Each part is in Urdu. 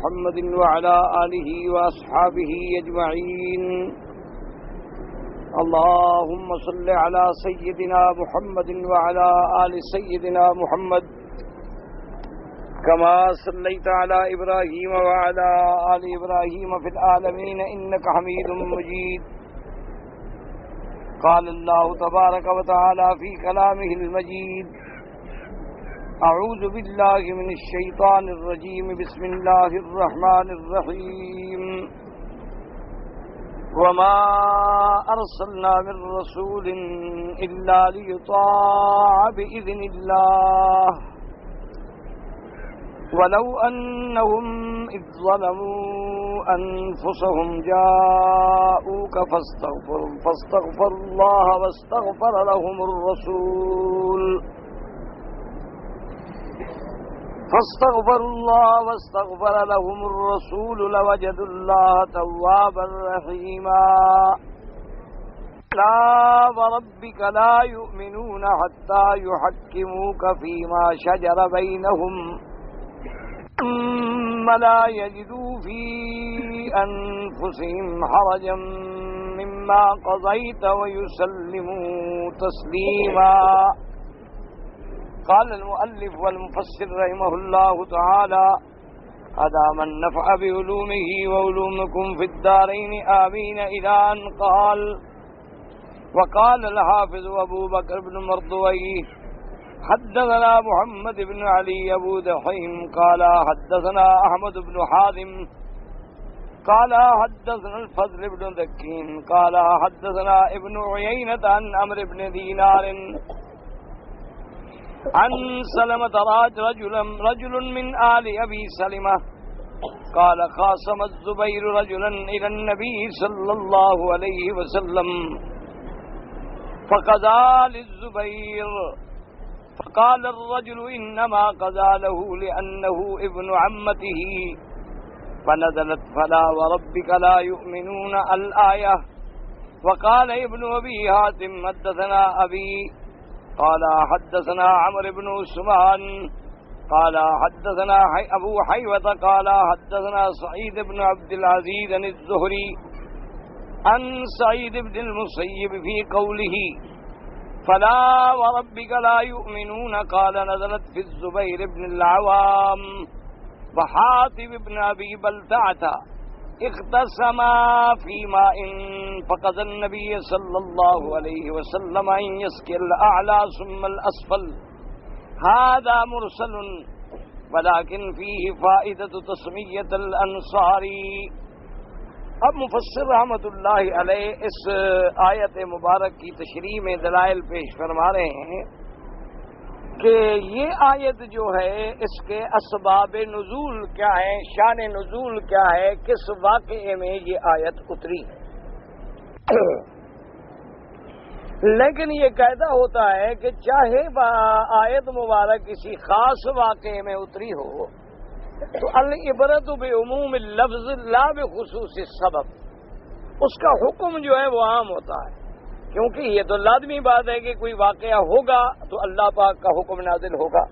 محمد وعلى آله وأصحابه أجمعين. اللهم صل على سيدنا محمد وعلى آل سيدنا محمد كما صليت على إبراهيم وعلى آل إبراهيم في العالمين إنك حميد مجيد. قال الله تبارك وتعالى في كلامه المجيد: أعوذ بالله من الشيطان الرجيم. بسم الله الرحمن الرحيم. وما أرسلنا من رسول إلا ليطاع بإذن الله ولو أنهم إذ ظلموا أنفسهم جاءوك فاستغفروا الله واستغفر لهم الرسول لوجدوا الله توابا رحيما. لا وربك لا يؤمنون حتى يحكموك فيما شجر بينهم ثم لا يجدوا في أنفسهم حرجا مما قضيت ويسلموا تسليما. قال المؤلف والمفسر رحمه الله تعالى: أدام النفع بعلومه وعلومكم في الدارين آمين. إلى أن قال. وقال الحافظ أبو بكر بن مردويه: حدثنا محمد بن علي أبو دحيم قال حدثنا أحمد بن حازم قال حدثنا الفضل بن ذكين قال حدثنا ابن عيينة عن عمرو بن دينار عن سلمة رجل من آل أبي سلمة قال: خاصم الزبير رجلا إلى النبي صلى الله عليه وسلم فقضى للزبير فقال الرجل: إنما قضى له لأنه ابن عمته. فنزلت: فلا وربك لا يؤمنون الآية. وقال ابن أبي حاتم: حدثنا أبي قال حدثنا عمرو بن عثمان قال حدثنا أبو حيوة قال حدثنا سعيد بن عبد العزيز عن الزهري عن سعيد بن المسيب في قوله: فلا وربك لا يؤمنون. قال: نزلت في الزبير بن العوام وحاتم بن أبي بلتعة اختصما في ماء فقضى النبي صلى الله عليه وسلم أن يسقي الأعلى ثم الأسفل. هذا مرسل ولكن فيه فائدة تسمية الأنصاري. اب مفسر رحمۃ اللہ علیہ اس آیت مبارک کی تشریح میں دلائل پیش فرما رہے ہیں کہ یہ آیت جو ہے اس کے اسباب نزول کیا ہیں، شان نزول کیا ہے، کس واقعے میں یہ آیت اتری ہے. لیکن یہ قاعدہ ہوتا ہے کہ چاہے آیت مبارک کسی خاص واقعے میں اتری ہو تو العبرت بعموم اللفظ لا بخصوص السبب، اس کا حکم جو ہے وہ عام ہوتا ہے، کیونکہ یہ تو لازمی بات ہے کہ کوئی واقعہ ہوگا تو اللہ پاک کا حکم نازل ہوگا.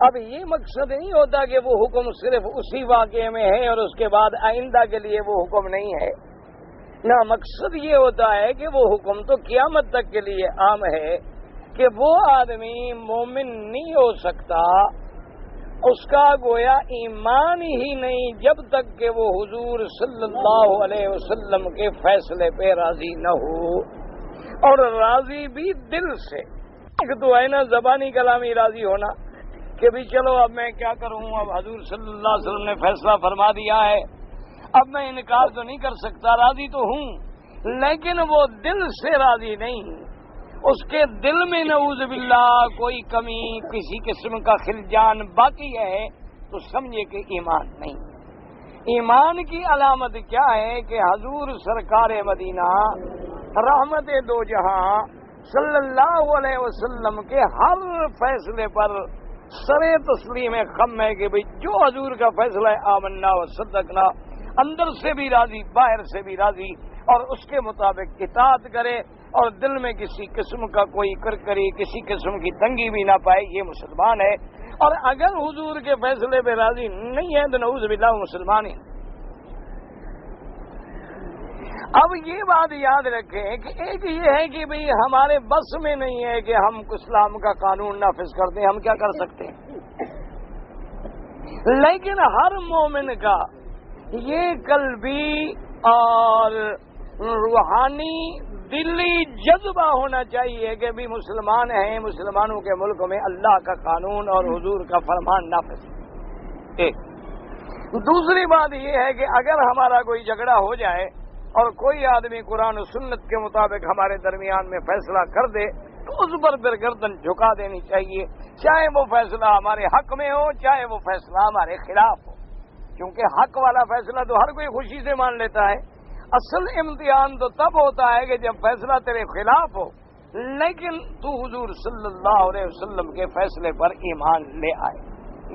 اب یہ مقصد نہیں ہوتا کہ وہ حکم صرف اسی واقعے میں ہے اور اس کے بعد آئندہ کے لیے وہ حکم نہیں ہے. نہ، مقصد یہ ہوتا ہے کہ وہ حکم تو قیامت تک کے لیے عام ہے کہ وہ آدمی مومن نہیں ہو سکتا، اس کا گویا ایمان ہی نہیں جب تک کہ وہ حضور صلی اللہ علیہ وسلم کے فیصلے پہ راضی نہ ہو، اور راضی بھی دل سے. ایک تو ہے نا زبانی کلامی راضی ہونا کہ بھی چلو اب میں کیا کروں، اب حضور صلی اللہ علیہ وسلم نے فیصلہ فرما دیا ہے، اب میں انکار تو نہیں کر سکتا، راضی تو ہوں، لیکن وہ دل سے راضی نہیں. اس کے دل میں نعوذ باللہ کوئی کمی، کسی قسم کا خلجان باقی ہے تو سمجھے کہ ایمان نہیں. ایمان کی علامت کیا ہے کہ حضور سرکار مدینہ رحمت دو جہاں صلی اللہ علیہ وسلم کے ہر فیصلے پر سرے تسلیم خم ہے کہ بھئی جو حضور کا فیصلہ ہے آمنا و صدقنا، اندر سے بھی راضی باہر سے بھی راضی، اور اس کے مطابق اطاعت کرے اور دل میں کسی قسم کا کوئی کرکری، کسی قسم کی تنگی بھی نہ پائے، یہ مسلمان ہے. اور اگر حضور کے فیصلے پہ راضی نہیں ہے تو نعوذ باللہ مسلمان ہی۔ اب یہ بات یاد رکھیں کہ ایک یہ ہے کہ بھئی ہمارے بس میں نہیں ہے کہ ہم اسلام کا قانون نافذ کر دیں، ہم کیا کر سکتے ہیں؟ لیکن ہر مومن کا یہ قلبی اور روحانی دلی جذبہ ہونا چاہیے کہ بھی مسلمان ہیں، مسلمانوں کے ملک میں اللہ کا قانون اور حضور کا فرمان نافذ۔ ایک دوسری بات یہ ہے کہ اگر ہمارا کوئی جھگڑا ہو جائے اور کوئی آدمی قرآن و سنت کے مطابق ہمارے درمیان میں فیصلہ کر دے تو اس پر پھر گردن جھکا دینی چاہیے، چاہے وہ فیصلہ ہمارے حق میں ہو چاہے وہ فیصلہ ہمارے خلاف ہو، کیونکہ حق والا فیصلہ تو ہر کوئی خوشی سے مان لیتا ہے۔ اصل امتحان تو تب ہوتا ہے کہ جب فیصلہ تیرے خلاف ہو لیکن تو حضور صلی اللہ علیہ وسلم کے فیصلے پر ایمان لے آئے،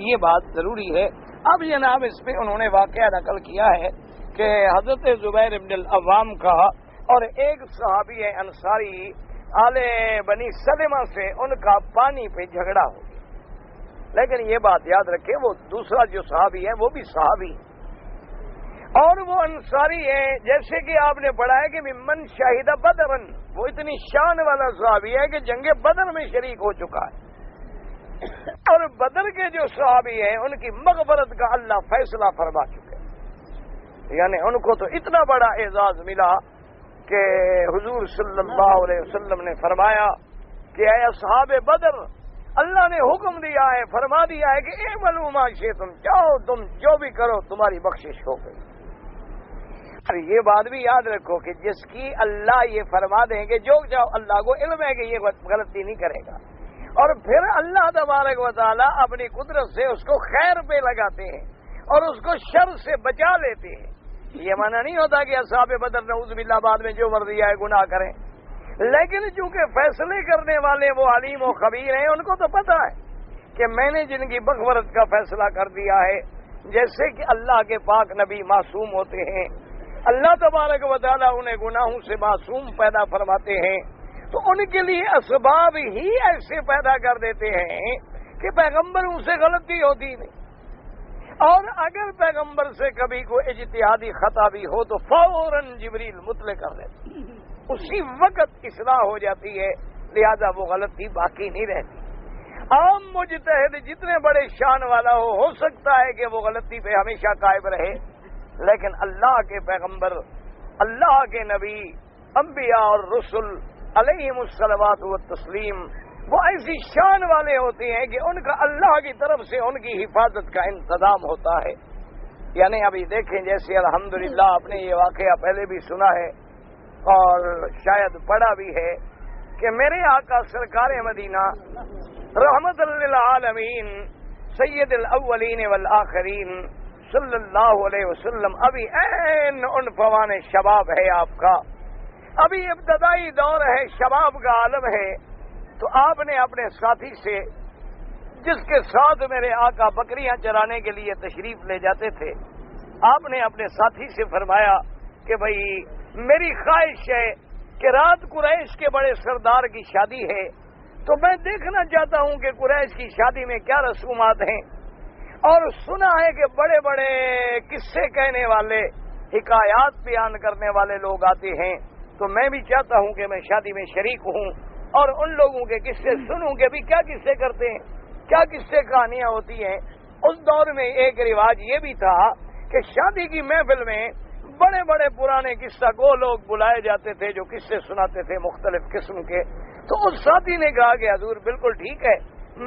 یہ بات ضروری ہے۔ اب جناب اس پہ انہوں نے واقعہ نقل کیا ہے کہ حضرت زبیر بن العوام کا اور ایک صحابی انصاری آل بنی سلمہ سے ان کا پانی پہ جھگڑا ہو گیا، لیکن یہ بات یاد رکھے وہ دوسرا جو صحابی ہے وہ بھی صحابی اور وہ انصاری ہے، جیسے کہ آپ نے پڑھا ہے کہ ممن شاہد بدرن، وہ اتنی شان والا صحابی ہے کہ جنگ بدر میں شریک ہو چکا ہے، اور بدر کے جو صحابی ہیں ان کی مغفرت کا اللہ فیصلہ فرما چکا ہے، یعنی ان کو تو اتنا بڑا اعزاز ملا کہ حضور صلی اللہ علیہ وسلم نے فرمایا کہ اے اصحاب بدر، اللہ نے حکم دیا ہے، فرما دیا ہے کہ اعملوا ما شئتم، جاؤ تم جو بھی کرو تمہاری بخشش ہو گئی۔ اور یہ بات بھی یاد رکھو کہ جس کی اللہ یہ فرما دیں گے جو چاہو، اللہ کو علم ہے کہ یہ غلطی نہیں کرے گا، اور پھر اللہ تبارک و تعالیٰ اپنی قدرت سے اس کو خیر پہ لگاتے ہیں اور اس کو شر سے بچا لیتے ہیں۔ یہ معنی نہیں ہوتا کہ اصحاب بدر نعوذ باللہ بعد میں جو مرضی آئے گناہ کریں، لیکن چونکہ فیصلے کرنے والے وہ علیم و خبیر ہیں، ان کو تو پتا ہے کہ میں نے جن کی مغفرت کا فیصلہ کر دیا ہے، جیسے کہ اللہ کے پاک نبی معصوم ہوتے ہیں، اللہ تبارک و تعالیٰ انہیں گناہوں سے معصوم پیدا فرماتے ہیں، تو ان کے لیے اسباب ہی ایسے پیدا کر دیتے ہیں کہ پیغمبروں سے غلطی ہوتی نہیں، اور اگر پیغمبر سے کبھی کوئی اجتہادی خطا بھی ہو تو فوراً جبریل مطلع کر دیتے، اسی وقت اصلاح ہو جاتی ہے، لہذا وہ غلطی باقی نہیں رہتی۔ عام مجتہد جتنے بڑے شان والا ہو سکتا ہے کہ وہ غلطی پہ ہمیشہ قائم رہے، لیکن اللہ کے پیغمبر، اللہ کے نبی، انبیاء اور رسل علیہم الصلوات والتسلیم وہ ایسی شان والے ہوتے ہیں کہ ان کا اللہ کی طرف سے ان کی حفاظت کا انتظام ہوتا ہے۔ یعنی ابھی دیکھیں جیسے الحمدللہ آپ نے یہ واقعہ پہلے بھی سنا ہے اور شاید پڑھا بھی ہے کہ میرے آقا سرکار مدینہ رحمت للعالمین سید الاولین والآخرین صلی اللہ علیہ وسلم ابھی عین عنفوان شباب ہے آپ کا، ابھی ابتدائی دور ہے، شباب کا عالم ہے، تو آپ نے اپنے ساتھی سے جس کے ساتھ میرے آقا بکریاں چرانے کے لیے تشریف لے جاتے تھے، آپ نے اپنے ساتھی سے فرمایا کہ بھائی میری خواہش ہے کہ رات قریش کے بڑے سردار کی شادی ہے، تو میں دیکھنا چاہتا ہوں کہ قریش کی شادی میں کیا رسومات ہیں، اور سنا ہے کہ بڑے بڑے قصے کہنے والے، حکایات بیان کرنے والے لوگ آتے ہیں، تو میں بھی چاہتا ہوں کہ میں شادی میں شریک ہوں اور ان لوگوں کے قصے سنوں کہ بھی کیا قصے کرتے ہیں، کیا قصے کہانیاں ہوتی ہیں۔ اس دور میں ایک رواج یہ بھی تھا کہ شادی کی محفل میں بڑے بڑے پرانے قصہ کو لوگ بلائے جاتے تھے جو قصے سناتے تھے مختلف قسم کے۔ تو اس ساتھی نے کہا کہ حضور بالکل ٹھیک ہے،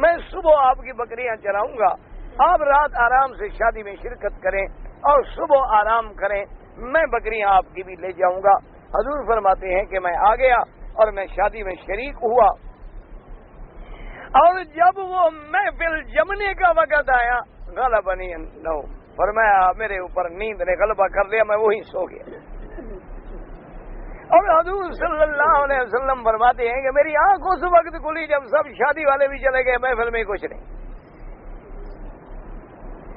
میں صبح آپ کی بکریاں چراؤں گا، آپ رات آرام سے شادی میں شرکت کریں اور صبح آرام کریں، میں بکریاں آپ کی بھی لے جاؤں گا۔ حضور فرماتے ہیں کہ میں آ گیا اور میں شادی میں شریک ہوا، اور جب وہ محفل جمنے کا وقت آیا غلبنی النوم، فرمایا میرے اوپر نیند نے غلبہ کر لیا، میں وہیں سو گیا۔ اور حضور صلی اللہ علیہ وسلم فرماتے ہیں کہ میری آنکھ اس وقت کھلی جب سب شادی والے بھی چلے گئے، محفل میں کچھ نہیں۔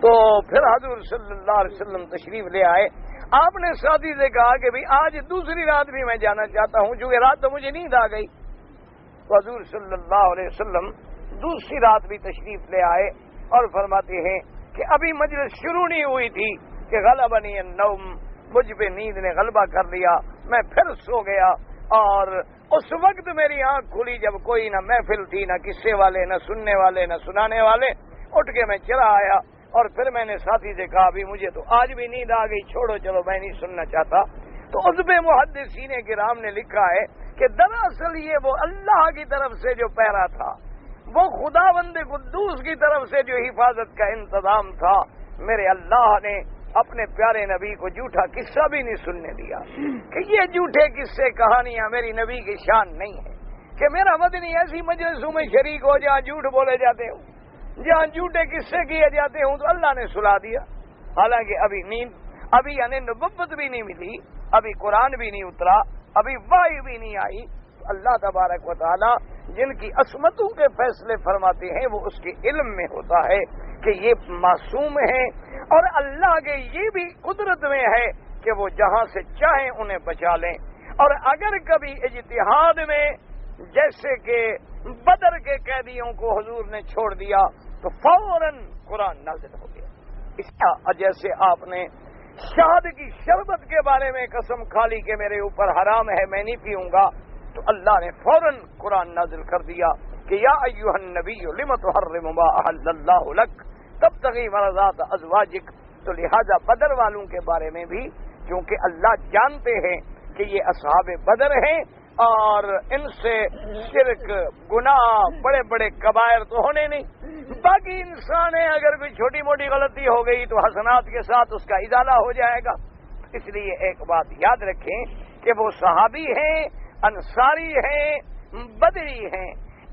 تو پھر حضور صلی اللہ علیہ وسلم تشریف لے آئے، آپ نے ساتھی سے کہا کہ بھی آج دوسری رات بھی میں جانا چاہتا ہوں، چونکہ رات تو مجھے نیند آ گئی۔ تو حضور صلی اللہ علیہ وسلم دوسری رات بھی تشریف لے آئے اور فرماتے ہیں کہ ابھی مجلس شروع نہیں ہوئی تھی کہ غلبنی النوم، مجھ پہ نیند نے غلبہ کر لیا، میں پھر سو گیا، اور اس وقت میری آنکھ کھلی جب کوئی نہ محفل تھی، نہ قصے والے، نہ سننے والے، نہ سنانے والے۔ اٹھ کے میں چلا آیا، اور پھر میں نے ساتھی سے کہا بھی مجھے تو آج بھی نیند آ گئی، چھوڑو چلو میں نہیں سننا چاہتا۔ تو اس پہ محدثین کرام نے لکھا ہے کہ دراصل یہ وہ اللہ کی طرف سے جو پہرا تھا، وہ خداوند قدوس کی طرف سے جو حفاظت کا انتظام تھا، میرے اللہ نے اپنے پیارے نبی کو جھوٹا قصہ بھی نہیں سننے دیا کہ یہ جھوٹے قصے کہانیاں میری نبی کی شان نہیں ہے کہ میرا مدنی ایسی مجلسوں میں شریک ہو جہاں جھوٹ بولے جاتے ہوں، جہاں جھوٹے قصے کیے جاتے ہوں، تو اللہ نے سلا دیا۔ حالانکہ ابھی نیند، ابھی یعنی نبوت بھی نہیں ملی، ابھی قرآن بھی نہیں اترا، ابھی وحی بھی نہیں آئی، تو اللہ تبارک و تعالی جن کی عصمتوں کے فیصلے فرماتے ہیں وہ اس کے علم میں ہوتا ہے کہ یہ معصوم ہیں، اور اللہ کے یہ بھی قدرت میں ہے کہ وہ جہاں سے چاہیں انہیں بچا لیں۔ اور اگر کبھی اجتہاد میں جیسے کہ بدر کے قیدیوں کو حضور نے چھوڑ دیا تو فوراً قرآن نازل ہو گیا۔ اس کا جیسے آپ نے شہد کی شربت کے بارے میں قسم کھا لی کہ میرے اوپر حرام ہے، میں نہیں پیوں گا، تو اللہ نے فوراً قرآن نازل کر دیا کہ یا ایھا النبی لم تحرم ما احل اللہ لک تبتغی مرضات ازواجک۔ تو لہذا بدر والوں کے بارے میں بھی کیونکہ اللہ جانتے ہیں کہ یہ اصحاب بدر ہیں اور ان سے شرک، گناہ، بڑے بڑے کبائر تو ہونے نہیں، باقی انسان ہے، اگر کوئی چھوٹی موٹی غلطی ہو گئی تو حسنات کے ساتھ اس کا ازالہ ہو جائے گا۔ اس لیے ایک بات یاد رکھیں کہ وہ صحابی ہیں، انصاری ہیں، بدری ہیں۔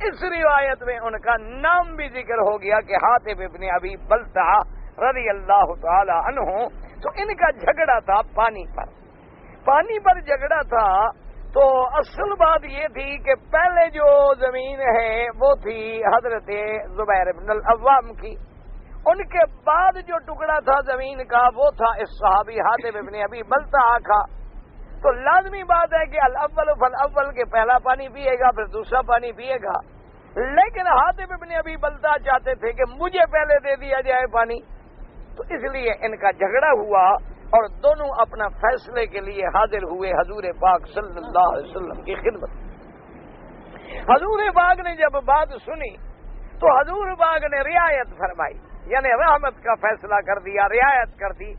اس روایت میں ان کا نام بھی ذکر ہو گیا کہ حاتب ابن ابی بلتع رضی اللہ تعالی عنہ۔ تو ان کا جھگڑا تھا پانی پر جھگڑا تھا۔ تو اصل بات یہ تھی کہ پہلے جو زمین ہے وہ تھی حضرت زبیر بن العوام کی، ان کے بعد جو ٹکڑا تھا زمین کا وہ تھا اس صحابی حاتب ابن ابی بلتع کا۔ تو لازمی بات ہے کہ الاول فالاول کے پہلا پانی پیے گا پھر دوسرا پانی پیے گا، لیکن حاتب ابن ابی بلتع چاہتے تھے کہ مجھے پہلے دے دیا جائے پانی، تو اس لیے ان کا جھگڑا ہوا اور دونوں اپنا فیصلے کے لیے حاضر ہوئے حضور پاک صلی اللہ علیہ وسلم کی خدمت۔ حضور پاک نے جب بات سنی تو حضور پاک نے رعایت فرمائی، یعنی رحمت کا فیصلہ کر دیا، رعایت کر دی۔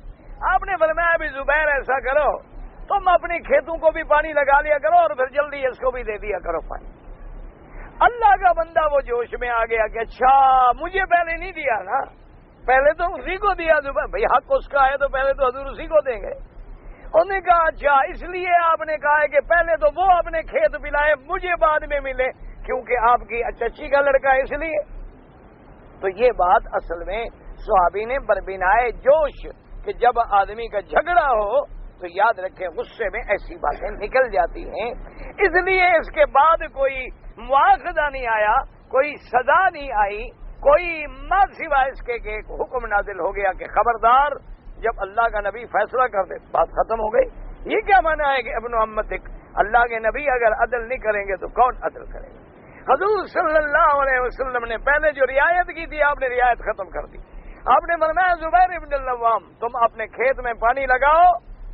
آپ نے فرمایا بھی زبیر ایسا کرو، تم اپنی کھیتوں کو بھی پانی لگا لیا کرو اور پھر جلدی اس کو بھی دے دیا کرو پانی۔ اللہ کا بندہ وہ جوش میں آ گیا کہ اچھا مجھے پہلے نہیں دیا نا، پہلے تو اسی کو دیا زبیر، بھائی حق اس کا ہے تو پہلے تو حضور اسی کو دیں گے۔ انہوں نے کہا اچھا اس لیے آپ نے کہا ہے کہ پہلے تو وہ اپنے کھیت پلائے مجھے بعد میں ملے کیونکہ آپ کی چچی کا لڑکا ہے اس لیے۔ تو یہ بات اصل میں صحابی نے بربنائے جوش کہ جب آدمی کا جھگڑا ہو تو یاد رکھیں غصے میں ایسی باتیں نکل جاتی ہیں، اس لیے اس کے بعد کوئی مواخذہ نہیں آیا، کوئی سزا نہیں آئی، کوئی ماں سوائے اس کے کہ ایک حکم نازل ہو گیا کہ خبردار جب اللہ کا نبی فیصلہ کر دے بات ختم ہو گئی۔ یہ کیا معنی ہے کہ ابن امتک، اللہ کے نبی اگر عدل نہیں کریں گے تو کون عدل کرے گا؟ حضور صلی اللہ علیہ وسلم نے پہلے جو رعایت کی تھی آپ نے رعایت ختم کر دی۔ آپ نے فرمایا زبیر ابن العوام تم اپنے کھیت میں پانی لگاؤ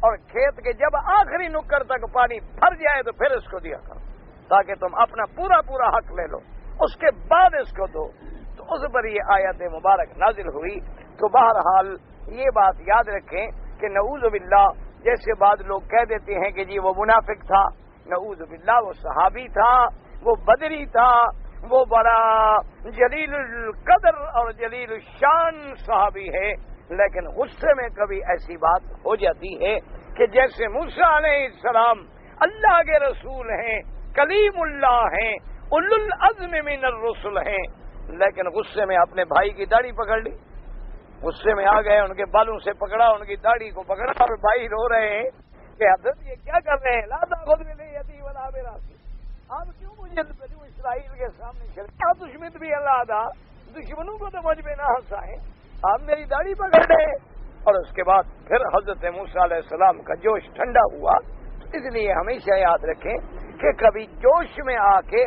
اور کھیت کے جب آخری نکر تک پانی بھر جائے تو پھر اس کو دیا کرو تاکہ تم اپنا پورا حق لے لو، اس کے بعد اس کو دو۔ تو اس پر یہ آیت مبارک نازل ہوئی۔ تو بہرحال یہ بات یاد رکھیں کہ نعوذ باللہ جیسے بعض لوگ کہہ دیتے ہیں کہ جی وہ منافق تھا، نعوذ باللہ وہ صحابی تھا، وہ بدری تھا، وہ بڑا جلیل القدر اور جلیل الشان صحابی ہے، لیکن غصے میں کبھی ایسی بات ہو جاتی ہے کہ جیسے موسیٰ علیہ السلام اللہ کے رسول ہیں، کلیم اللہ ہیں، اولو العزم من الرسل ہیں، لیکن غصے میں اپنے بھائی کی داڑھی پکڑ لی، غصے میں آ گئے، ان کے بالوں سے پکڑا، ان کی داڑھی کو پکڑا اور بھائی رو رہے ہیں کہ حضرت یہ کیا کر رہے ہیں؟ لا تاخذ بلیدی ولا براسی، آپ کیوں مجھے بنو اسرائیل کے سامنے شرکا دشمن بھی اللہ دا، دشمنوں کو تو مجھ پہ نہ ہنسائیں، آپ میری داڑھی پکڑ رہے۔ اور اس کے بعد پھر حضرت موسیٰ علیہ السلام کا جوش ٹھنڈا ہوا۔ اس لیے ہمیشہ یاد رکھیں کہ کبھی جوش میں آ کے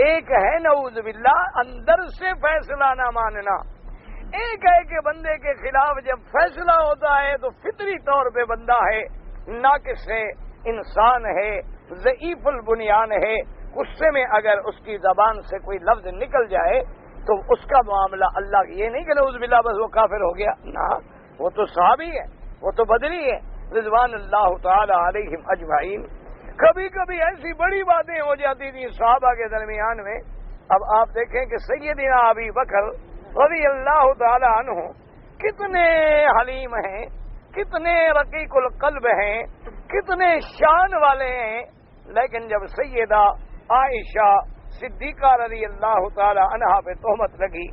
ایک ہے نعوذ باللہ اندر سے فیصلہ نہ ماننا، ایک ہے کہ بندے کے خلاف جب فیصلہ ہوتا ہے تو فطری طور پہ بندہ ہے، ناقص ہے، انسان ہے، ضعیف البنیان ہے، غصے میں اگر اس کی زبان سے کوئی لفظ نکل جائے تو اس کا معاملہ اللہ یہ نہیں کہ نعوذ باللہ بس وہ کافر ہو گیا، نہ، وہ تو صحابی ہے، وہ تو بدری ہے رضوان اللہ تعالی علیہم اجمعین۔ کبھی کبھی ایسی بڑی باتیں ہو جاتی تھیں صحابہ کے درمیان میں۔ اب آپ دیکھیں کہ سیدنا ابی بکر رضی اللہ تعالی عنہ کتنے حلیم ہیں، کتنے رقیق القلب ہیں، کتنے شان والے ہیں، لیکن جب سیدہ عائشہ صدیقہ رضی اللہ تعالی عنہا پہ تہمت لگی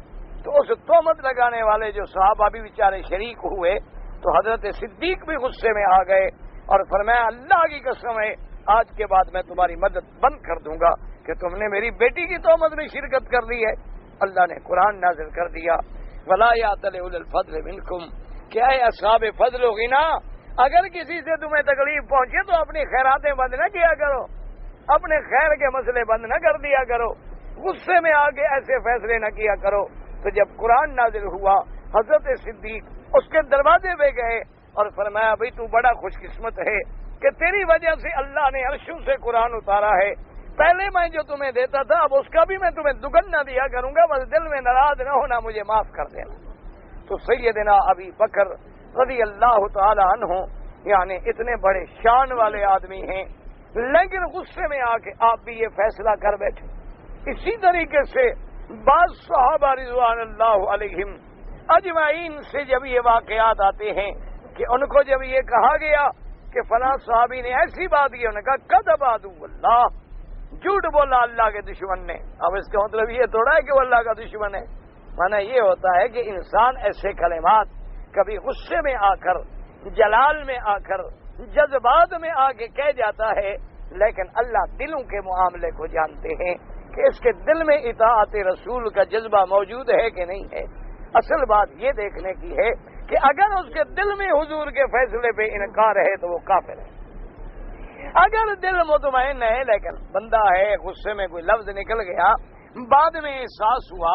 تو اس تہمت لگانے والے جو صحابہ بھی بیچارے شریک ہوئے تو حضرت صدیق بھی غصے میں آ گئے اور فرمایا اللہ کی قسم ہے آج کے بعد میں تمہاری مدد بند کر دوں گا کہ تم نے میری بیٹی کی تہمت میں شرکت کر لی ہے۔ اللہ نے قرآن نازل کر دیا وَلَا يَأْتَلِ أُولُو الْفَضْلِ مِنْكُمْ کہ اے اصحاب فضل و غنا، اگر کسی سے تمہیں تکلیف پہنچے تو اپنی خیراتیں بند نہ کیا کرو، اپنے خیر کے مسئلے بند نہ کر دیا کرو، غصے میں آ کے ایسے فیصلے نہ کیا کرو۔ تو جب قرآن نازل ہوا حضرت صدیق اس کے دروازے پہ گئے اور فرمایا بھئی تو بڑا خوش قسمت ہے کہ تیری وجہ سے اللہ نے عرشوں سے قرآن اتارا ہے، پہلے میں جو تمہیں دیتا تھا اب اس کا بھی میں تمہیں دگن نہ دیا کروں گا، بس دل میں ناراض نہ ہونا، مجھے معاف کر دینا۔ تو سیدنا ابی بکر رضی اللہ تعالی عنہ یعنی اتنے بڑے شان والے آدمی ہیں، لیکن غصے میں آ کے آپ بھی یہ فیصلہ کر بیٹھے۔ اسی طریقے سے بعض صحابہ رضوان اللہ علیہم اجمعین سے جب یہ واقعات آتے ہیں کہ ان کو جب یہ کہا گیا کہ فلاں صحابی نے ایسی بات کی، انہوں نے کہا کذب عدو اللہ، جھوٹ بولا اللہ کے دشمن نے۔ اب اس کا مطلب یہ تھوڑا ہے کہ وہ اللہ کا دشمن ہے، معنی یہ ہوتا ہے کہ انسان ایسے کلمات کبھی غصے میں آ کر، جلال میں آ کر، جذبات میں آ کے کہہ جاتا ہے، لیکن اللہ دلوں کے معاملے کو جانتے ہیں کہ اس کے دل میں اطاعت رسول کا جذبہ موجود ہے کہ نہیں ہے۔ اصل بات یہ دیکھنے کی ہے کہ اگر اس کے دل میں حضور کے فیصلے پہ انکار ہے تو وہ کافر ہے۔ اگر دل مطمئن ہے لیکن بندہ ہے غصے میں کوئی لفظ نکل گیا، بعد میں احساس ہوا،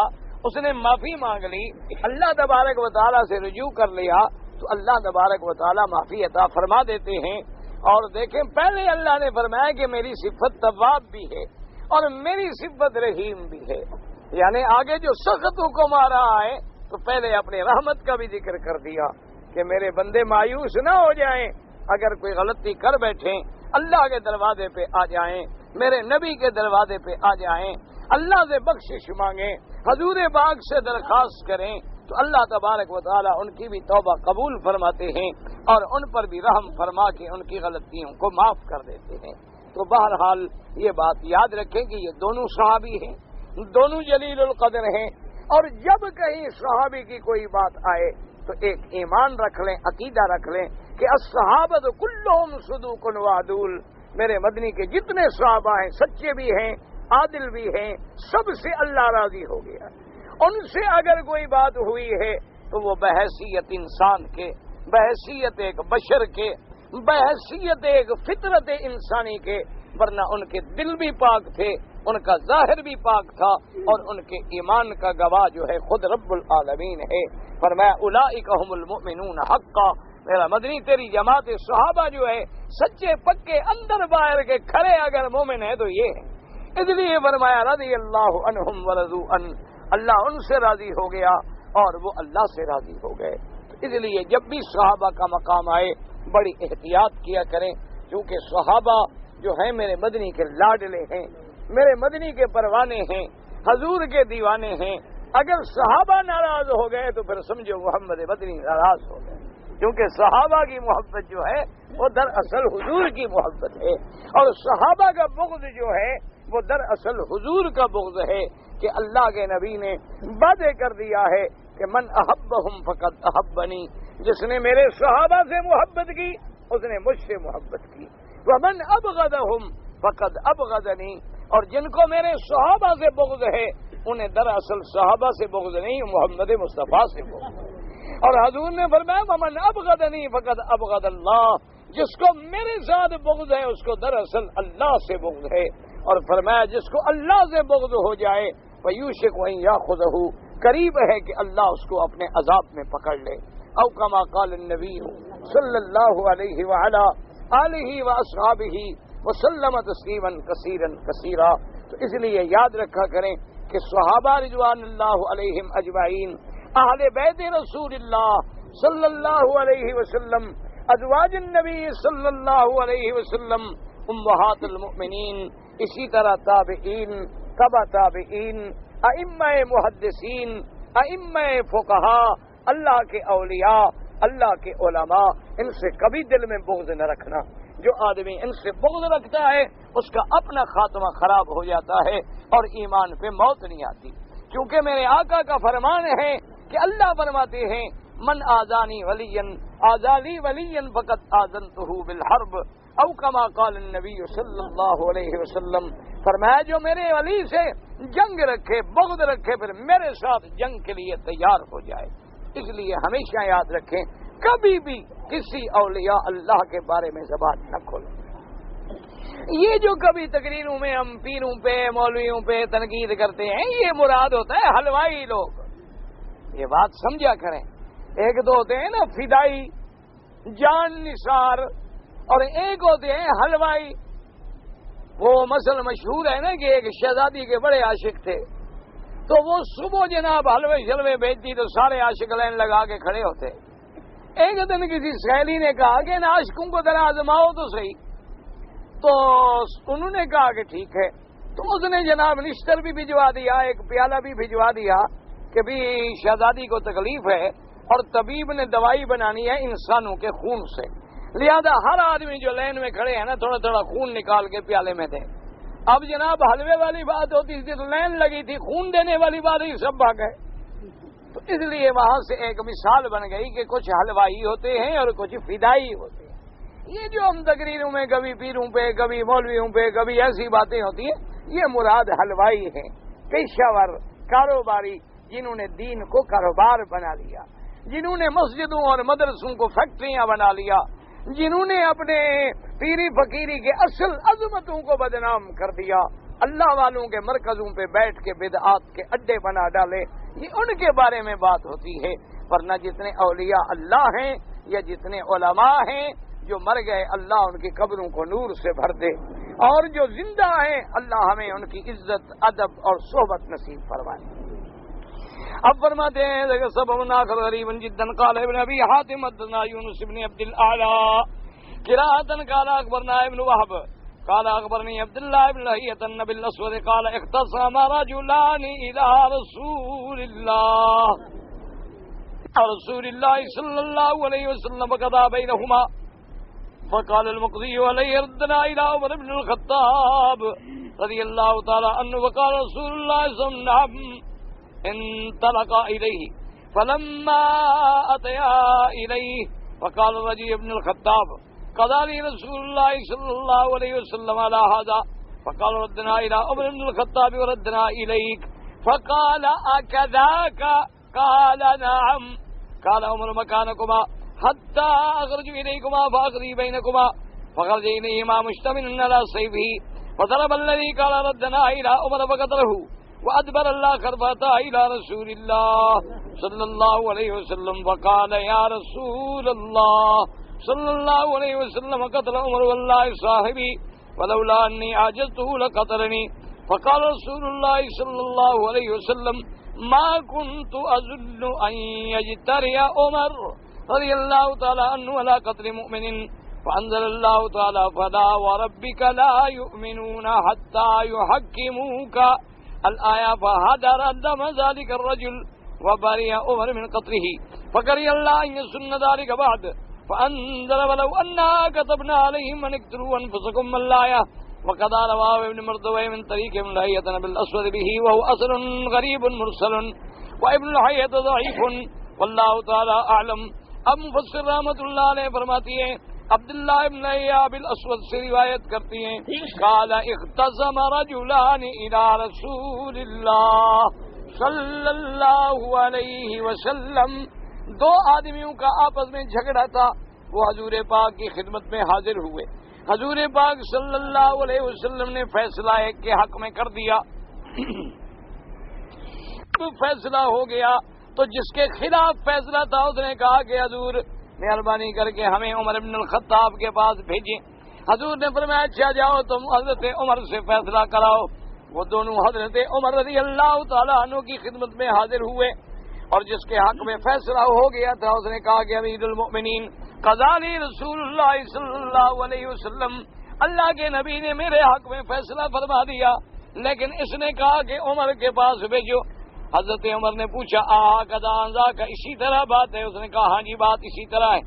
اس نے معافی مانگ لی، اللہ تبارک و تعالیٰ سے رجوع کر لیا تو اللہ تبارک و تعالیٰ معافی عطا فرما دیتے ہیں۔ اور دیکھیں پہلے اللہ نے فرمایا کہ میری صفت تواب بھی ہے اور میری صفت رحیم بھی ہے، یعنی آگے جو سخت حکم آ رہا ہے تو پہلے اپنے رحمت کا بھی ذکر کر دیا کہ میرے بندے مایوس نہ ہو جائیں، اگر کوئی غلطی کر بیٹھیں اللہ کے دروازے پہ آ جائیں، میرے نبی کے دروازے پہ آ جائیں، اللہ سے بخشش مانگیں، حضور پاک سے درخواست کریں تو اللہ تبارک و تعالیٰ ان کی بھی توبہ قبول فرماتے ہیں اور ان پر بھی رحم فرما کے ان کی غلطیوں کو معاف کر دیتے ہیں۔ تو بہرحال یہ بات یاد رکھیں کہ یہ دونوں صحابی ہیں، دونوں جلیل القدر ہیں، اور جب کہیں صحابی کی کوئی بات آئے تو ایک ایمان رکھ لیں، عقیدہ رکھ لیں کہ الصحابۃ کلھم صدوق و عدول، میرے مدنی کے جتنے صحابہ ہیں سچے بھی ہیں، عادل بھی ہیں، سب سے اللہ راضی ہو گیا۔ ان سے اگر کوئی بات ہوئی ہے تو وہ بحیثیت انسان کے، بحیثیت ایک بشر کے، بحیثیت ایک فطرت انسانی کے، ورنہ ان کے دل بھی پاک تھے، ان کا ظاہر بھی پاک تھا، اور ان کے ایمان کا گواہ جو ہے خود رب العالمین ہے۔ فرمایا اولئک ھم المؤمنون حقا، میرا مدنی تیری جماعت صحابہ جو ہے سچے پکے اندر باہر کے کھڑے اگر مومن ہے تو یہ ہے۔ اس لیے فرمایا رضی اللہ عنہم ورضوا عنہ، اللہ ان سے راضی ہو گیا اور وہ اللہ سے راضی ہو گئے۔ اس لیے جب بھی صحابہ کا مقام آئے بڑی احتیاط کیا کریں، کیونکہ صحابہ جو ہیں میرے مدنی کے لاڈلے ہیں، میرے مدنی کے پروانے ہیں، حضور کے دیوانے ہیں۔ اگر صحابہ ناراض ہو گئے تو پھر سمجھو محمد مدنی ناراض ہو گئے، کیونکہ صحابہ کی محبت جو ہے وہ دراصل حضور کی محبت ہے، اور صحابہ کا بغض جو ہے وہ دراصل حضور کا بغض ہے کہ اللہ کے نبی نے وعدے کر دیا ہے کہ من احبہم فقد احبنی، جس نے میرے صحابہ سے محبت کی اس نے مجھ سے محبت کی، ومن ابغضہم فقد ابغضنی، اور جن کو میرے صحابہ سے بغض ہے انہیں دراصل صحابہ سے بغض نہیں، محمد مصطفیٰ سے بغض ہے۔ اور حضور نے فرمایا ومن ابغضنی فقد ابغض اللہ، جس کو میرے ساتھ بغض ہے اس کو دراصل اللہ سے بغض ہے۔ اور فرمایا جس کو اللہ سے بغض ہو جائے فیوشک ان یاخذہ، قریب ہے کہ اللہ اس کو اپنے عذاب میں پکڑ لے. او کما قال النبی صلی اللہ علیہ وعلا آلہ واصحابہ وسلم تسلیما کثیرا کثیرا. تو اس لیے یاد رکھا کریں کہ صحابہ رضوان اللہ علیہم اجمعین، اہل بیت رسول اللہ صلی اللہ علیہ وسلم، ازواج النبی صلی اللہ علیہ وسلم، امہات المؤمنین، اسی طرح تابعین، تبع تابعین، ائمہ محدثین، ائمہ فقہاء، اللہ کے اولیاء، اللہ کے علماء، ان سے کبھی دل میں بغض نہ رکھنا. جو آدمی ان سے بغض رکھتا ہے اس کا اپنا خاتمہ خراب ہو جاتا ہے اور ایمان پہ موت نہیں آتی. کیونکہ میرے آقا کا فرمان ہے کہ اللہ فرماتے ہیں من آذانی ولین آذانی ولین فقط آذنتہ بالحرب، او کما قال النبی صلی اللہ علیہ وسلم. فرمایا جو میرے ولی سے جنگ رکھے، بغض رکھے، پھر میرے ساتھ جنگ کے لیے تیار ہو جائے. اس لیے ہمیشہ یاد رکھیں کبھی بھی کسی اولیاء اللہ کے بارے میں زبان نہ کھولیں. یہ جو کبھی تقریروں میں ہم پیروں پہ مولویوں پہ تنقید کرتے ہیں، یہ مراد ہوتا ہے حلوائی لوگ. یہ بات سمجھا کریں. ایک تو ہوتے ہیں نا فدائی جان نثار، اور ایک ہوتے ہیں حلوائی. وہ مثل مشہور ہے نا کہ ایک شہزادی کے بڑے عاشق تھے، تو وہ صبح جناب حلوے شلوے بیچتی تو سارے عاشق لائن لگا کے کھڑے ہوتے. ایک دن کسی سہیلی نے کہا کہ ان عاشقوں کو ذرا آزماؤ تو صحیح. تو انہوں نے کہا کہ ٹھیک ہے. تو اس نے جناب نشتر بھی بھجوا دیا، ایک پیالہ بھی بھجوا دیا کہ بھی شہزادی کو تکلیف ہے اور طبیب نے دوائی بنانی ہے انسانوں کے خون سے، لہذا ہر آدمی جو لائن میں کھڑے ہیں نا تھوڑا تھوڑا خون نکال کے پیالے میں دیں. اب جناب حلوے والی بات ہوتی تھی تو لائن لگی تھی، خون دینے والی بات ہی سب بھاگ گئے. تو اس لیے وہاں سے ایک مثال بن گئی کہ کچھ حلوائی ہوتے ہیں اور کچھ فدائی ہوتے ہیں. یہ جو ہم تقریروں میں کبھی پیروں پہ کبھی مولویوں پہ کبھی ایسی باتیں ہوتی ہیں، یہ مراد حلوائی ہیں، پیشہ ور کاروباری، جنہوں نے دین کو کاروبار بنا لیا، جنہوں نے مسجدوں اور مدرسوں کو فیکٹریاں بنا لیا، جنہوں نے اپنے پیری فقیری کے اصل عظمتوں کو بدنام کر دیا، اللہ والوں کے مرکزوں پہ بیٹھ کے بدعات کے اڈے بنا ڈالے. یہ ان کے بارے میں بات ہوتی ہے. ورنہ جتنے اولیاء اللہ ہیں یا جتنے علماء ہیں جو مر گئے، اللہ ان کی قبروں کو نور سے بھر دے، اور جو زندہ ہیں اللہ ہمیں ان کی عزت ادب اور صحبت نصیب فرمائے. اب فرماتے ہیں سببنا غریبا جدا قال ابن ابي حاتم حدثنا يونس بن عبد الاعلى قراءة قال اخبرنا ابن وهب قال اخبرني عبد الله بن لهية النبي الاسود قال اختصم رجلان الى رسول الله صلى الله عليه وسلم فقضى بينهما فقال المقضي عليه ردنا الى عمر بن الخطاب رضي الله تعالى عنه وقال رسول الله صلى الله عليه وسلم انطلقا إليه فلما أتيا إليه فقال رجل ابن الخطاب قضى لي رسول الله صلى الله عليه وسلم على هذا فقال ردنا إلى عمر بن الخطاب وردنا إليك فقال أكذاك قال نعم قال عمر مكانكما حتى أخرج إليكما فأقضي بينكما فخرج إليهما مشتملا على سيفه فضرب الذي قال ردنا إلى عمر فقتله وأدبر الآخر فأتى إلى رسول الله صلى الله عليه وسلم فقال يا رسول الله صلى الله عليه وسلم قتل عمر والله صاحبي ولولا أني عاجزته لقتلني فقال رسول الله صلى الله عليه وسلم ما كنت أظن أن يجترئ عمر رضي الله تعالى عنه على قتل مؤمن فأنزل الله تعالى فلا وربك لا يؤمنون حتى يحكموك الآية فهدر دم ذلك الرجل وبرئ عمر من قتله فكره الله أن يسن ذلك بعد فأنزل ولو أنا كتبنا عليهم أن اقتلوا أنفسكم الآية وقضى رواه ابن مردويه من طريق ابن لهية بالأسود به وهو أصل غريب مرسل وابن لهية ضعيف والله تعالى أعلم. اب مفسر رحمۃ اللہ علیہ فرماتی ہیں عبداللہ ابن لہیہ بالاسود سے روایت کرتی ہیں قال اختصم رجلان الى رسول اللہ صلی اللہ علیہ وسلم، دو آدمیوں کا آپس میں جھگڑا تھا، وہ حضور پاک کی خدمت میں حاضر ہوئے. حضور پاک صلی اللہ علیہ وسلم نے فیصلہ ایک کے حق میں کر دیا. حق فیصلہ ہو گیا تو جس کے خلاف فیصلہ تھا اس نے کہا کہ حضور مہربانی کر کے ہمیں عمر بن الخطاب کے پاس بھیجیں. حضور نے فرمایا اچھا جاؤ تم حضرت عمر سے فیصلہ کراؤ. وہ دونوں حضرت عمر رضی اللہ تعالیٰ عنہ کی خدمت میں حاضر ہوئے اور جس کے حق میں فیصلہ ہو گیا تھا اس نے کہا کہ امیر المؤمنین قضالی رسول اللہ صلی اللہ علیہ وسلم، اللہ کے نبی نے میرے حق میں فیصلہ فرما دیا، لیکن اس نے کہا کہ عمر کے پاس بھیجو. حضرت عمر نے پوچھا قضا کا اسی طرح بات ہے؟ اس نے کہا ہاں جی بات اسی طرح ہے.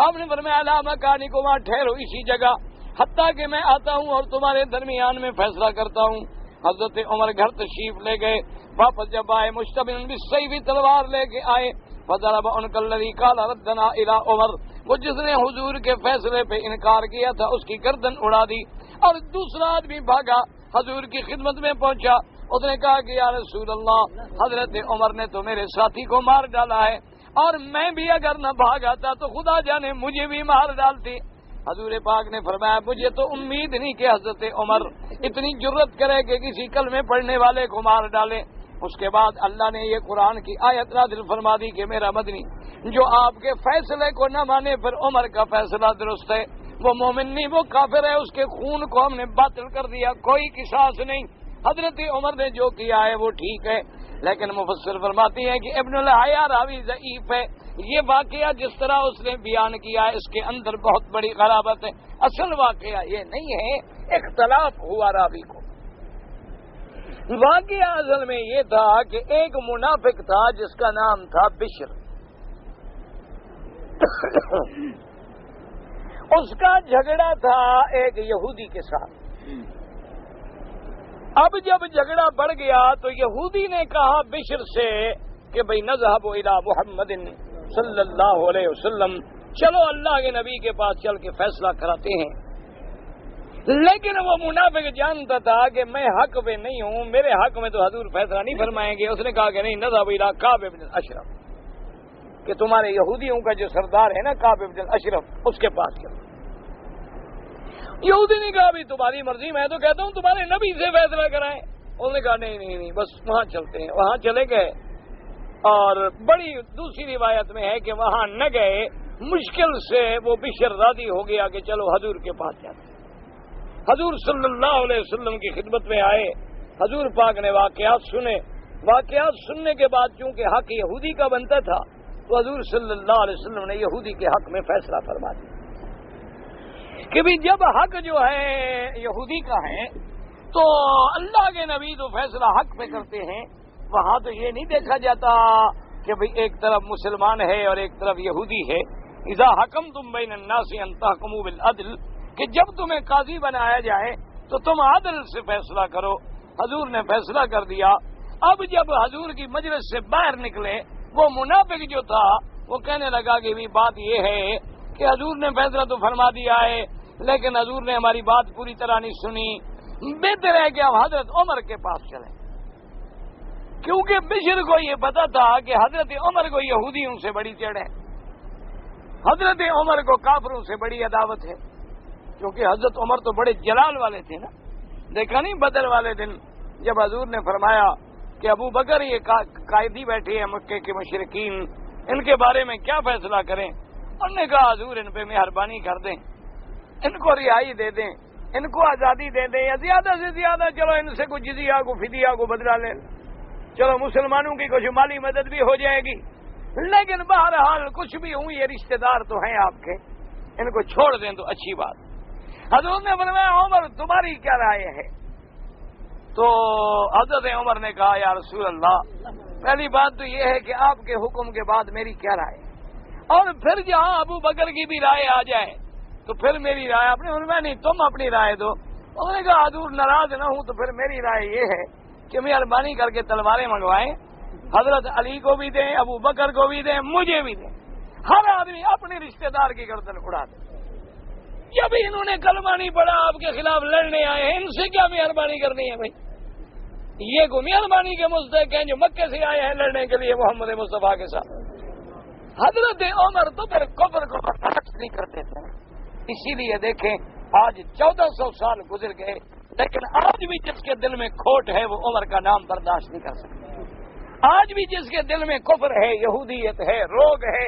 آپ نے فرمایا لا مکانکما، ٹھہرو اسی جگہ حتیٰ کہ میں آتا ہوں اور تمہارے درمیان میں فیصلہ کرتا ہوں. حضرت عمر گھر تشریف لے گئے. واپس جب آئے مشتبن بالسیف، تلوار لے کے آئے. فضرب عنق الذی قال ردنا الی عمر، وہ جس نے حضور کے فیصلے پہ انکار کیا تھا اس کی گردن اڑا دی. اور دوسرا آدمی بھاگا حضور کی خدمت میں پہنچا. اس نے کہا کہ یا رسول اللہ، حضرت عمر نے تو میرے ساتھی کو مار ڈالا ہے اور میں بھی اگر نہ بھاگا تھا تو خدا جانے مجھے بھی مار ڈالتی. حضور پاک نے فرمایا مجھے تو امید نہیں کہ حضرت عمر اتنی جرت کرے کہ کسی کلمے پڑھنے والے کو مار ڈالے. اس کے بعد اللہ نے یہ قرآن کی آیت نازل فرما دی کہ میرا مدنی جو آپ کے فیصلے کو نہ مانے پھر عمر کا فیصلہ درست ہے، وہ مومن نہیں، وہ کافر ہے، اس کے خون کو ہم نے باطل کر دیا، کوئی قصاص نہیں. حضرت عمر نے جو کیا ہے وہ ٹھیک ہے، لیکن مفسر فرماتی ہیں کہ ابن الحیا راوی ضعیف ہے. یہ واقعہ جس طرح اس نے بیان کیا ہے اس کے اندر بہت بڑی غرابت ہے. اصل واقعہ یہ نہیں ہے، اختلاف ہوا راوی کو. واقعہ اصل میں یہ تھا کہ ایک منافق تھا جس کا نام تھا بشر. اس کا جھگڑا تھا ایک یہودی کے ساتھ. اب جب جھگڑا بڑھ گیا تو یہودی نے کہا بشر سے کہ بھئی نذهب الى محمد صلی اللہ علیہ وسلم، چلو اللہ کے نبی کے پاس چل کے فیصلہ کراتے ہیں. لیکن وہ منافق جانتا تھا کہ میں حق پہ نہیں ہوں، میرے حق میں تو حضور فیصلہ نہیں فرمائیں گے. اس نے کہا کہ نہیں، نذهب الى کعب بن الاشرف، کہ تمہارے یہودیوں کا جو سردار ہے نا کعب بن الاشرف، اس کے پاس چلو. یہودی نے کہا بھی تمہاری مرضی، میں تو کہتا ہوں تمہارے نبی سے فیصلہ کرائیں. انہوں نے کہا نہیں بس وہاں چلتے ہیں. وہاں چلے گئے اور بڑی دوسری روایت میں ہے کہ وہاں نہ گئے، مشکل سے وہ بشر راضی ہو گیا کہ چلو حضور کے پاس جاتے. حضور صلی اللہ علیہ وسلم کی خدمت میں آئے. حضور پاک نے واقعات سنے. واقعات سننے کے بعد چونکہ حق یہودی کا بنتا تھا تو حضور صلی اللہ علیہ وسلم نے یہودی کے حق میں فیصلہ فرما دیا کہ بھی جب حق جو ہے یہودی کا ہے تو اللہ کے نبی تو فیصلہ حق پہ کرتے ہیں. وہاں تو یہ نہیں دیکھا جاتا کہ بھئی ایک طرف مسلمان ہے اور ایک طرف یہودی ہے. اذا حکمتم بین الناس ان تحکموا بالعدل، کہ جب تمہیں قاضی بنایا جائے تو تم عدل سے فیصلہ کرو. حضور نے فیصلہ کر دیا. اب جب حضور کی مجلس سے باہر نکلے وہ منافق جو تھا وہ کہنے لگا کہ بھی بات یہ ہے کہ حضور نے فیصلہ تو فرما دیا ہے لیکن حضور نے ہماری بات پوری طرح نہیں سنی، بہتر ہے کہ ہم حضرت عمر کے پاس چلیں. کیونکہ بشر کو یہ پتا تھا کہ حضرت عمر کو یہودیوں سے بڑی چڑھ ہے، حضرت عمر کو کافروں سے بڑی عداوت ہے. کیونکہ حضرت عمر تو بڑے جلال والے تھے نا. دیکھا نہیں بدر والے دن جب حضور نے فرمایا کہ ابو بکر یہ قائدی بیٹھے ہیں مکے کے مشرکین، ان کے بارے میں کیا فیصلہ کریں؟ انہوں نے کہا حضور ان پہ مہربانی کر دیں، ان کو رہائی دے دیں، ان کو آزادی دے دیں، یا زیادہ سے زیادہ چلو ان سے کچھ جزیہ کو فدیہ کو بدلا لیں، چلو مسلمانوں کی کچھ مالی مدد بھی ہو جائے گی. لیکن بہرحال کچھ بھی ہوں یہ رشتہ دار تو ہیں آپ کے، ان کو چھوڑ دیں تو اچھی بات. حضور نے فرمایا عمر تمہاری کیا رائے ہے؟ تو حضرت عمر نے کہا یا رسول اللہ، پہلی بات تو یہ ہے کہ آپ کے حکم کے بعد میری کیا رائے ہے، اور پھر جہاں ابو بکر کی بھی رائے آ جائے تو پھر میری رائے. آپ نے فرمایا نہیں تم اپنی رائے دو. انہوں نے کہا حضور ناراض نہ ہوں تو پھر میری رائے یہ ہے کہ مہربانی کر کے تلواریں منگوائیں، حضرت علی کو بھی دیں، ابو بکر کو بھی دیں، مجھے بھی دیں، ہر آدمی اپنے رشتہ دار کی گردن اڑا دے. جب انہوں نے کلمہ نہیں پڑھا آپ کے خلاف لڑنے آئے ہیں، ان سے کیا مہربانی کرنی ہے بھائی؟ یہ کو مہربانی کے مستحق ہیں جو مکے سے آئے ہیں لڑنے کے لیے محمد مصطفیٰ کے ساتھ. حضرت عمر تو پھر کفر کو برداشت نہیں کرتے تھے. اسی لیے دیکھیں آج 1400 سال گزر گئے لیکن آج بھی جس کے دل میں کھوٹ ہے وہ عمر کا نام برداشت نہیں کر سکتے. آج بھی جس کے دل میں کفر ہے، یہودیت ہے، روگ ہے،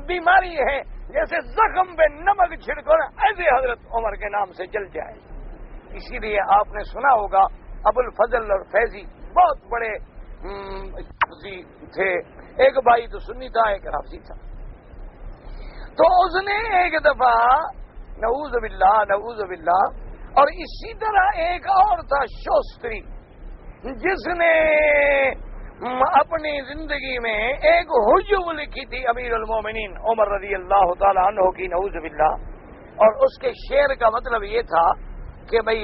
بیماری ہے، جیسے زخم پہ نمک چھڑکو نا، ایسے حضرت عمر کے نام سے جل جائے. اسی لیے آپ نے سنا ہوگا ابو الفضل اور فیضی بہت بڑے تھے. ایک بھائی تو سنی تھا، ایک رافضی تھا. تو اس نے ایک دفعہ نعوذ باللہ، اور اسی طرح ایک اور تھا شوستری، جس نے اپنی زندگی میں ایک حجب لکھی تھی امیر المومنین عمر رضی اللہ تعالی عنہ کی، نعوذ باللہ. اور اس کے شعر کا مطلب یہ تھا کہ بھئی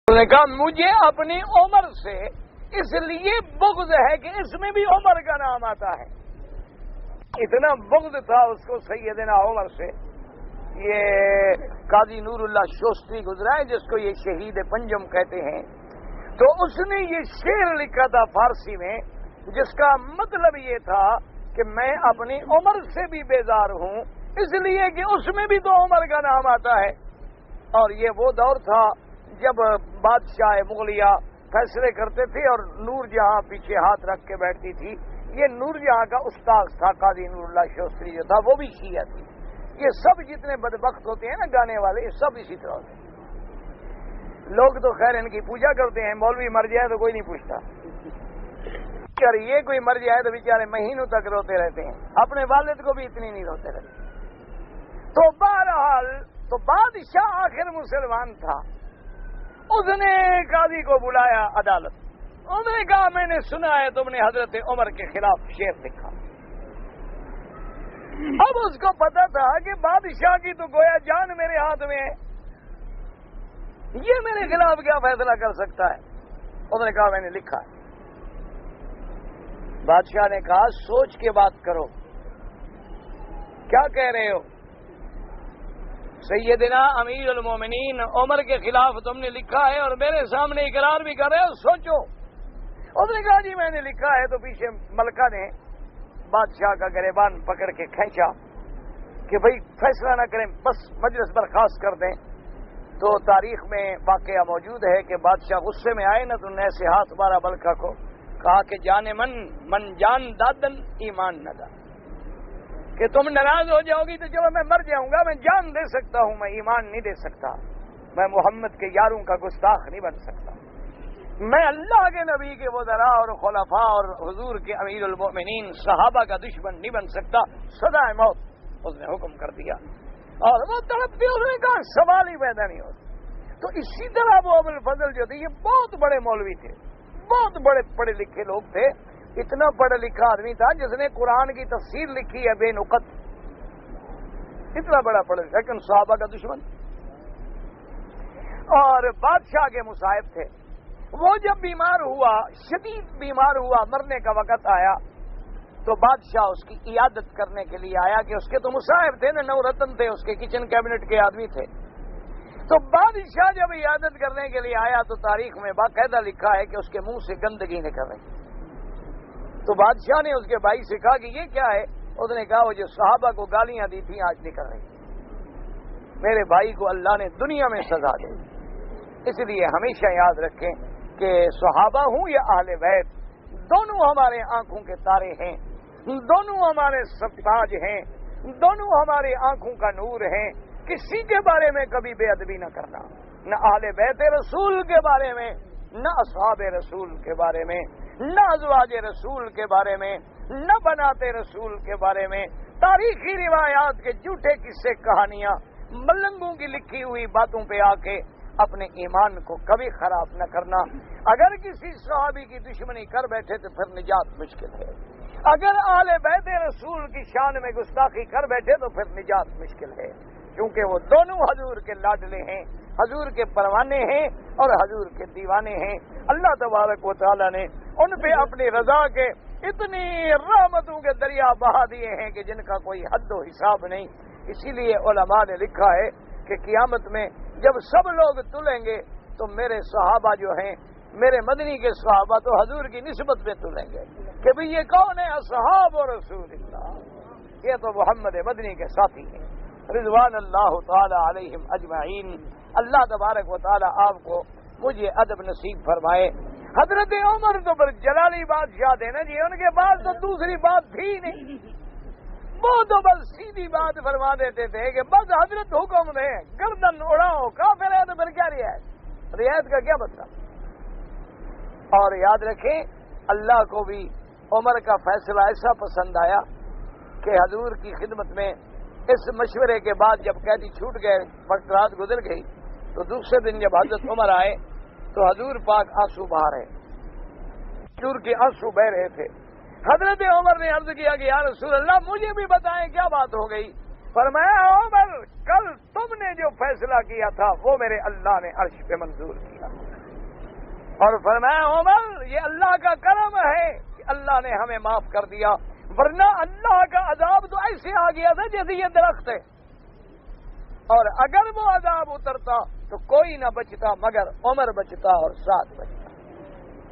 انہوں نے کہا مجھے اپنی عمر سے اس لیے بغض ہے کہ اس میں بھی عمر کا نام آتا ہے. اتنا بغض تھا اس کو سیدنا عمر سے. یہ قاضی نور اللہ شوستری گزرا ہے جس کو یہ شہید پنجم کہتے ہیں. تو اس نے یہ شعر لکھا تھا فارسی میں، جس کا مطلب یہ تھا کہ میں اپنی عمر سے بھی بیزار ہوں، اس لیے کہ اس میں بھی تو عمر کا نام آتا ہے. اور یہ وہ دور تھا جب بادشاہ مغلیہ فیصلے کرتے تھے اور نور جہاں پیچھے ہاتھ رکھ کے بیٹھتی تھی. یہ نور جہاں کا استاذ تھا قاضی نور اللہ شوستری جو تھا، وہ بھی شیعہ تھی. یہ سب جتنے بدبخت ہوتے ہیں نا گانے والے، یہ سب اسی طرح ہوتے ہیں. لوگ تو خیر ان کی پوجا کرتے ہیں، مولوی مر جائے تو کوئی نہیں پوچھتا، اور یہ کوئی مر جائے تو بیچارے مہینوں تک روتے رہتے ہیں. اپنے والد کو بھی اتنی نہیں روتے رہتے. تو بہرحال تو بادشاہ آخر مسلمان تھا. اس نے قاضی کو بلایا عدالت. انہوں نے کہا میں نے سنا ہے تم نے حضرت عمر کے خلاف شعر لکھا. اب اس کو پتا تھا کہ بادشاہ کی تو گویا جان میرے ہاتھ میں ہے، یہ میرے خلاف کیا فیصلہ کر سکتا ہے. انہوں نے کہا میں نے لکھا ہے. بادشاہ نے کہا سوچ کے بات کرو، کیا کہہ رہے ہو؟ سیدنا امیر المومنین عمر کے خلاف تم نے لکھا ہے اور میرے سامنے اقرار بھی کر رہے ہو، سوچو. اس نے کہا جی میں نے لکھا ہے. تو پیچھے ملکہ نے بادشاہ کا گریبان پکڑ کے کھینچا کہ بھئی فیصلہ نہ کریں، بس مجلس برخاست کر دیں. تو تاریخ میں واقعہ موجود ہے کہ بادشاہ غصے میں آئے نا تو نے ایسے ہاتھ مارا ملکہ کو، کہا کہ جان من جان دادن ایمان نہ دا، کہ تم ناراض ہو جاؤ گی تو چلو میں مر جاؤں گا، میں جان دے سکتا ہوں، میں ایمان نہیں دے سکتا. میں محمد کے یاروں کا گستاخ نہیں بن سکتا. میں اللہ کے نبی کے وزراء اور خلفاء اور حضور کے امیر المؤمنین صحابہ کا دشمن نہیں بن سکتا. سزائے موت اس نے حکم کر دیا. اور وہ تڑپتے اس نے کہا سوال ہی پیدا نہیں ہوتا. تو اسی طرح وہ ابو الفضل جو تھے، یہ بہت بڑے مولوی تھے، بہت بڑے پڑھے لکھے لوگ تھے. اتنا پڑھا لکھا آدمی تھا جس نے قرآن کی تفسیر لکھی ہے بے نقط. اتنا بڑا پڑھا لکھا، لیکن صحابہ کا دشمن. اور بادشاہ کے مصاحب تھے. وہ جب بیمار ہوا، شدید بیمار ہوا، مرنے کا وقت آیا تو بادشاہ اس کی عیادت کرنے کے لیے آیا کہ اس کے تو مصاحب تھے نا، 9 رتن تھے، اس کے کچن کیبنٹ کے آدمی تھے. تو بادشاہ جب عیادت کرنے کے لیے آیا تو تاریخ میں باقاعدہ لکھا ہے کہ اس کے منہ سے گندگی نکل رہی. تو بادشاہ نے اس کے بھائی سے کہا کہ یہ کیا ہے؟ اس نے کہا وہ جو صحابہ کو گالیاں دی تھیں آج نکل رہی. میرے بھائی کو اللہ نے دنیا میں سزا دی. اس لیے ہمیشہ یاد رکھیں کہ صحابہ ہوں یا اہل بیت، دونوں ہمارے آنکھوں کے تارے ہیں، دونوں ہمارے سرتاج ہیں، دونوں ہمارے آنکھوں کا نور ہیں. کسی کے بارے میں کبھی بے ادبی نہ کرنا، نہ اہل بیت رسول کے بارے میں، نہ اصحاب رسول کے بارے میں، نہ ازواج رسول کے بارے میں، نہ بناتے رسول کے بارے میں. تاریخی روایات کے جھوٹے قصے کہانیاں، ملنگوں کی لکھی ہوئی باتوں پہ آ کے اپنے ایمان کو کبھی خراب نہ کرنا. اگر کسی صحابی کی دشمنی کر بیٹھے تو پھر نجات مشکل ہے. اگر اہل بیت رسول کی شان میں گستاخی کر بیٹھے تو پھر نجات مشکل ہے، کیونکہ وہ دونوں حضور کے لاڈلے ہیں، حضور کے پروانے ہیں اور حضور کے دیوانے ہیں. اللہ تبارک و تعالی نے ان پہ اپنی رضا کے اتنی رحمتوں کے دریا بہا دیے ہیں کہ جن کا کوئی حد و حساب نہیں. اسی لیے علماء نے لکھا ہے کہ قیامت میں جب سب لوگ تلیں گے تو میرے صحابہ جو ہیں، میرے مدنی کے صحابہ تو حضور کی نسبت پہ تلیں گے کہ بھئی یہ کون ہے؟ اصحاب رسول اللہ، یہ تو محمد مدنی کے ساتھی ہیں. رضوان اللہ تعالی علیہم اجمعین۔ اللہ تبارک و تعالی آپ کو مجھے ادب نصیب فرمائے۔ حضرت عمر تو پر جلالی بادشاہ تھے نا جی، ان کے بعد تو دوسری بات تھی نہیں، وہ تو بس سیدھی بات فرما دیتے تھے کہ بس حضرت حکم دے گردن اڑاؤ، کافر ہے تو پھر کیا رعایت کا کیا مطلب؟ اور یاد رکھیں اللہ کو بھی عمر کا فیصلہ ایسا پسند آیا کہ حضور کی خدمت میں اس مشورے کے بعد جب قیدی چھوٹ گئے، وقت رات گزر گئی، تو دوسرے دن جب حضرت عمر آئے تو حضور پاک آنسو بہا رہے، حضور کے آنسو بہ رہے تھے۔ حضرت عمر نے عرض کیا کہ یا رسول اللہ مجھے بھی بتائیں کیا بات ہو گئی؟ فرمایا عمر کل تم نے جو فیصلہ کیا تھا وہ میرے اللہ نے عرش پہ منظور کیا، اور فرمایا عمر یہ اللہ کا کرم ہے کہ اللہ نے ہمیں معاف کر دیا، ورنہ اللہ کا عذاب تو ایسے آ گیا تھا جیسے یہ درخت ہے، اور اگر وہ عذاب اترتا تو کوئی نہ بچتا مگر عمر بچتا اور ساتھ بچتا،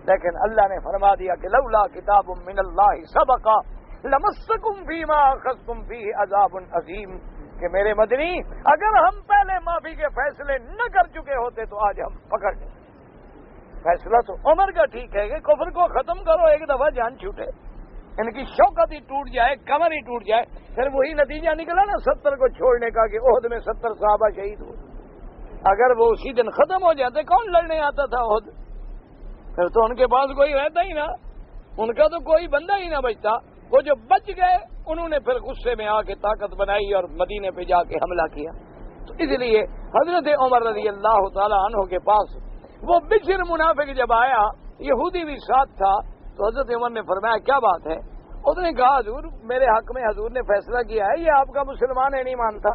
لیکن اللہ نے فرما دیا کہ لولا کتاب من اللہ سبق لمسکم فیما اخذتم فیہ عذاب عظیم، کہ میرے مدنی اگر ہم پہلے معافی کے فیصلے نہ کر چکے ہوتے تو آج ہم پکڑ گئے۔ فیصلہ تو عمر کا ٹھیک ہے کہ کفر کو ختم کرو، ایک دفعہ جان چھوٹے، ان کی شوکت ہی ٹوٹ جائے، کمر ہی ٹوٹ جائے، پھر وہی نتیجہ نکلا نا 70 کو چھوڑنے کا کہ عہد میں 70 صحابہ شہید ہوئے۔ اگر وہ اسی دن ختم ہو جاتے کون لڑنے آتا تھا عہد؟ پھر تو ان کے پاس کوئی رہتا ہی نہ، ان کا تو کوئی بندہ ہی نہ بچتا۔ وہ جو بچ گئے انہوں نے پھر غصے میں آ کے طاقت بنائی اور مدینے پہ جا کے حملہ کیا۔ تو اس لیے حضرت عمر رضی اللہ تعالی عنہ کے پاس وہ بشر منافق جب آیا، یہودی بھی ساتھ تھا، تو حضرت عمر نے فرمایا کیا بات ہے؟ اس نے کہا حضور میرے حق میں حضور نے فیصلہ کیا ہے، یہ آپ کا مسلمان ہے نہیں مانتا۔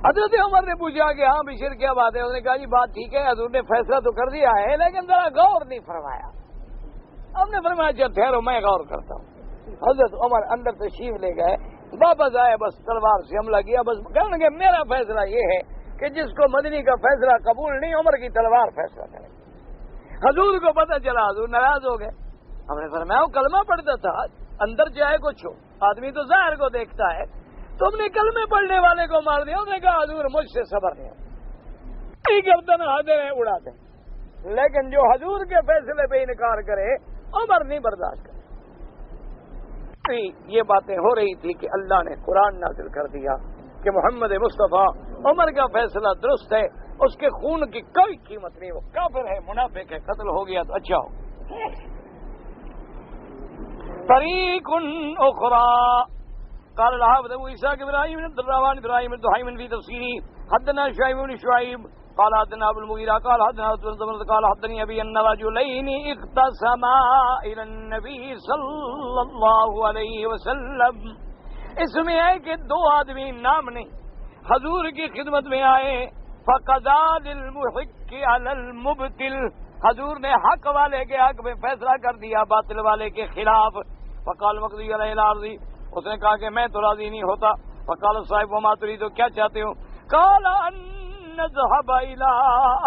حضرت عمر نے پوچھا کہ ہاں بشر کیا بات ہے؟ اس نے کہا جی بات ٹھیک ہے، حضور نے فیصلہ تو کر دیا ہے لیکن ذرا غور نہیں فرمایا۔ ہم نے فرمایا اچھا ٹھہرو میں غور کرتا ہوں۔ حضرت عمر اندر تشریف لے گئے، واپس آئے، بس تلوار سے حملہ کیا، بس کہنے لگے میرا فیصلہ یہ ہے کہ جس کو مدنی کا فیصلہ قبول نہیں عمر کی تلوار فیصلہ کرے۔ حضور کو پتہ چلا، حضور ناراض ہو گئے۔ ہم نے فرمایا وہ کلمہ پڑھتا تھا، اندر چاہے کچھ ہو، آدمی تو ظاہر کو دیکھتا ہے، تم نے کلمے پڑھنے والے کو مار دیا۔ اس نے کہا حضور مجھ سے صبر نہیں، گردن حاضر اڑا دیں، لیکن جو حضور کے فیصلے پہ انکار کرے عمر نہیں برداشت کرے۔ یہ باتیں ہو رہی تھی کہ اللہ نے قرآن نازل کر دیا کہ محمد مصطفیٰ عمر کا فیصلہ درست ہے، اس کے خون کی کوئی قیمت نہیں، وہ کافر ہے، منافق ہے، قتل ہو گیا تو اچھا ہو۔ طریق اخرى قال الحافظ ابو اسحاق ابراہیم بن الروان ابراہیم بن دحیم فی تفسیری حدثنا شعیب بن شعیب قال حدثنا ابو المغیرہ قال حدثنا عبد قال حدثني ابي ان رجلين اختصما الى النبي صلی اللہ علیہ وسلم۔ اس میں ہے کہ دو آدمی نام نہیں حضور کی خدمت میں آئے، فقضى للمحق على المبطل، حضور نے حق والے کے حق میں فیصلہ کر دیا باطل والے کے خلاف۔ فقال مقضی علیہ الارضی، اس نے کہا کہ میں تو راضی نہیں ہوتا۔ فقال صاحب وما تريد، تو کیا چاہتے ہو؟ قال ان نذهب الى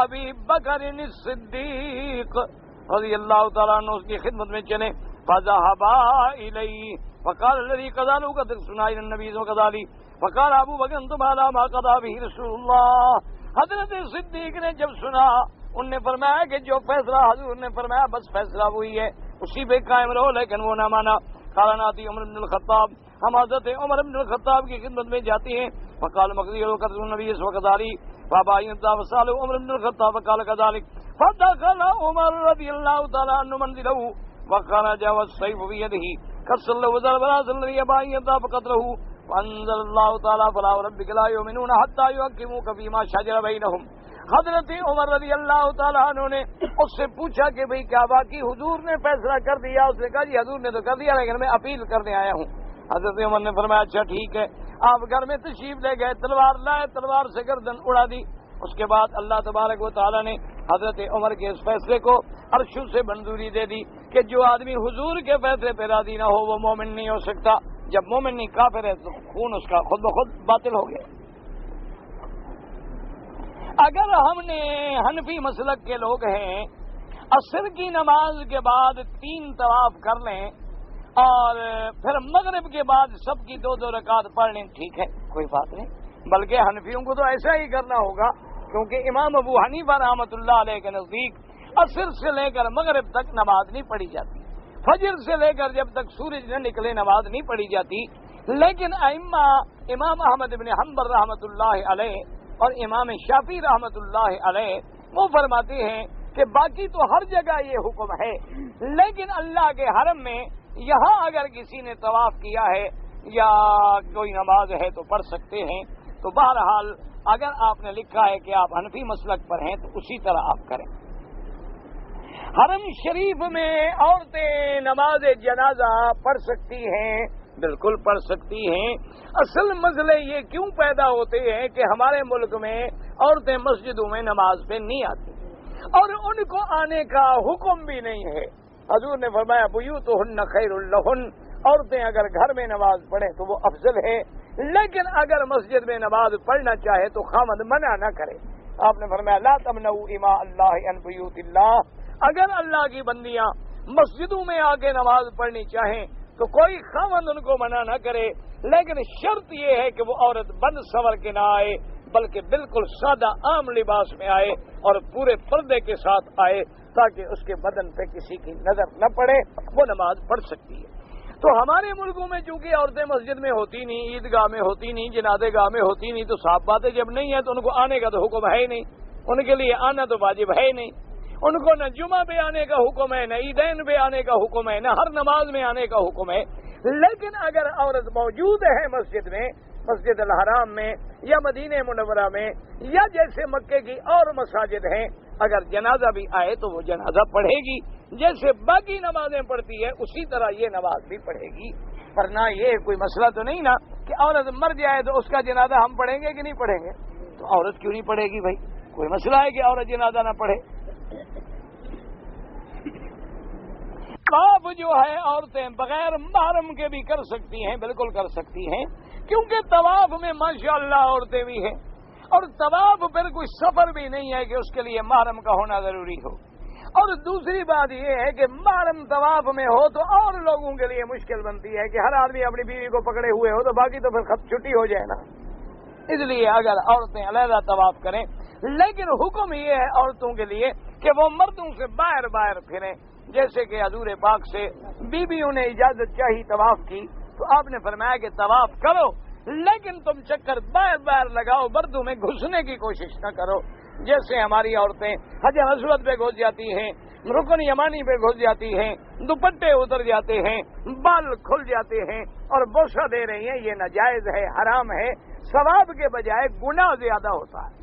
ابی بکر الصدیق رضی اللہ تعالیٰ عنہ، اس کی خدمت میں چلے۔ فذهبا الیہ فقال الذي قضى له قد سنا الى النبي وقضى، فقال ابو بکر انتم على ما قضى به رسول اللہ۔ حضرت صدیق نے جب سنا، ان نے فرمایا کہ جو فیصلہ حضور نے فرمایا بس فیصلہ وہی ہے، اسی پہ قائم رہو، لیکن وہ نہ مانا۔ قال ناتی عمر بن الخطاب، ہم حضرت عمر بن الخطاب کی خدمت میں جاتے ہیں۔ فقال مقضی وقت النبی وقضى بابا وصال عمر بن الخطاب فقال كذلك، فدخل عمر رضی اللہ تعالی عنہ منزله وخرج والسيف بيده كسر وضرب راس الذي يبايع فقتله، وانزل الله تعالى فلا وربك لا يؤمنون حتى يحكموك فيما شجر بينهم۔ حضرت عمر رضی اللہ تعالیٰ عنہ نے اس سے پوچھا کہ بھئی کیا باقی حضور نے فیصلہ کر دیا؟ اس نے کہا جی حضور نے تو کر دیا لیکن میں اپیل کرنے آیا ہوں۔ حضرت عمر نے فرمایا اچھا ٹھیک ہے۔ آپ گھر میں تشریف لے گئے، تلوار لائے، تلوار سے گردن اڑا دی۔ اس کے بعد اللہ تبارک و تعالیٰ نے حضرت عمر کے اس فیصلے کو عرشوں سے منظوری دے دی کہ جو آدمی حضور کے فیصلے پہ راضی نہ ہو وہ مومن نہیں ہو سکتا۔ جب مومن نہیں کافر ہے تو خون اس کا خود بخود باطل ہو گیا۔ اگر ہم نے حنفی مسلک کے لوگ ہیں، عصر کی نماز کے بعد 3 طواف کر لیں اور پھر مغرب کے بعد سب کی 2 رکعت پڑھ لیں، ٹھیک ہے، کوئی بات نہیں، بلکہ حنفیوں کو تو ایسا ہی کرنا ہوگا، کیونکہ امام ابو حنیفہ رحمۃ اللہ علیہ کے نزدیک عصر سے لے کر مغرب تک نماز نہیں پڑھی جاتی، فجر سے لے کر جب تک سورج نہ نکلے نماز نہیں پڑھی جاتی۔ لیکن ائمہ امام احمد بن حنبل رحمۃ اللہ علیہ اور امام شافعی رحمۃ اللہ علیہ وہ فرماتے ہیں کہ باقی تو ہر جگہ یہ حکم ہے، لیکن اللہ کے حرم میں یہاں اگر کسی نے طواف کیا ہے یا کوئی نماز ہے تو پڑھ سکتے ہیں۔ تو بہرحال اگر آپ نے لکھا ہے کہ آپ حنفی مسلک پر ہیں تو اسی طرح آپ کریں۔ حرم شریف میں عورتیں نماز جنازہ پڑھ سکتی ہیں، بالکل پڑھ سکتی ہیں۔ اصل مسئلے یہ کیوں پیدا ہوتے ہیں کہ ہمارے ملک میں عورتیں مسجدوں میں نماز پہ نہیں آتی اور ان کو آنے کا حکم بھی نہیں ہے۔ حضور نے فرمایا بیوتہن خیر لہن، عورتیں اگر گھر میں نماز پڑھیں تو وہ افضل ہے، لیکن اگر مسجد میں نماز پڑھنا چاہے تو خاوند منع نہ کرے۔ آپ نے فرمایا لا تمنعوا اماء اللہ عن بیوت اللہ، اگر اللہ کی بندیاں مسجدوں میں آ کے نماز پڑھنی چاہیں تو کوئی خاوند ان کو منع نہ کرے، لیکن شرط یہ ہے کہ وہ عورت بند سور کے نہ آئے، بلکہ بالکل سادہ عام لباس میں آئے اور پورے پردے کے ساتھ آئے تاکہ اس کے بدن پہ کسی کی نظر نہ پڑے، وہ نماز پڑھ سکتی ہے۔ تو ہمارے ملکوں میں چونکہ عورتیں مسجد میں ہوتی نہیں، عیدگاہ میں ہوتی نہیں، جنازے گاہ میں ہوتی نہیں، تو صاف بات ہے جب نہیں ہے تو ان کو آنے کا تو حکم ہے ہی نہیں، ان کے لیے آنا تو واجب ہے ہی نہیں، ان کو نہ جمعہ پہ آنے کا حکم ہے، نہ عیدین پہ آنے کا حکم ہے، نہ ہر نماز میں آنے کا حکم ہے۔ لیکن اگر عورت موجود ہے مسجد میں، مسجد الحرام میں یا مدینہ منورہ میں یا جیسے مکے کی اور مساجد ہیں، اگر جنازہ بھی آئے تو وہ جنازہ پڑھے گی، جیسے باقی نمازیں پڑھتی ہے اسی طرح یہ نماز بھی پڑھے گی۔ ورنہ یہ کوئی مسئلہ تو نہیں نا کہ عورت مر جائے تو اس کا جنازہ ہم پڑھیں گے کہ نہیں پڑھیں گے؟ تو عورت کیوں نہیں پڑھے گی بھائی؟ کوئی مسئلہ ہے کہ عورت جنازہ نہ پڑھے؟ طواف جو ہے عورتیں بغیر محرم کے بھی کر سکتی ہیں، بالکل کر سکتی ہیں، کیونکہ طواف میں ماشاءاللہ عورتیں بھی ہیں، اور طواف پھر کوئی سفر بھی نہیں ہے کہ اس کے لیے محرم کا ہونا ضروری ہو۔ اور دوسری بات یہ ہے کہ محرم طواف میں ہو تو اور لوگوں کے لیے مشکل بنتی ہے کہ ہر آدمی اپنی بیوی کو پکڑے ہوئے ہو تو باقی تو پھر خط چھٹی ہو جائے نا، اس لیے اگر عورتیں علیحدہ طواف کریں، لیکن حکم یہ ہے عورتوں کے لیے کہ وہ مردوں سے باہر باہر پھریں، جیسے کہ حضور پاک سے بیویوں نے اجازت چاہی طواف کی تو آپ نے فرمایا کہ طواف کرو لیکن تم چکر باہر باہر لگاؤ، مردوں میں گھسنے کی کوشش نہ کرو، جیسے ہماری عورتیں حجر اسود پہ گھس جاتی ہیں، رکن یمانی پہ گھس جاتی ہیں، دوپٹے اتر جاتے ہیں، بال کھل جاتے ہیں اور بوسہ دے رہی ہیں، یہ ناجائز ہے، حرام ہے، ثواب کے بجائے گناہ زیادہ ہوتا ہے۔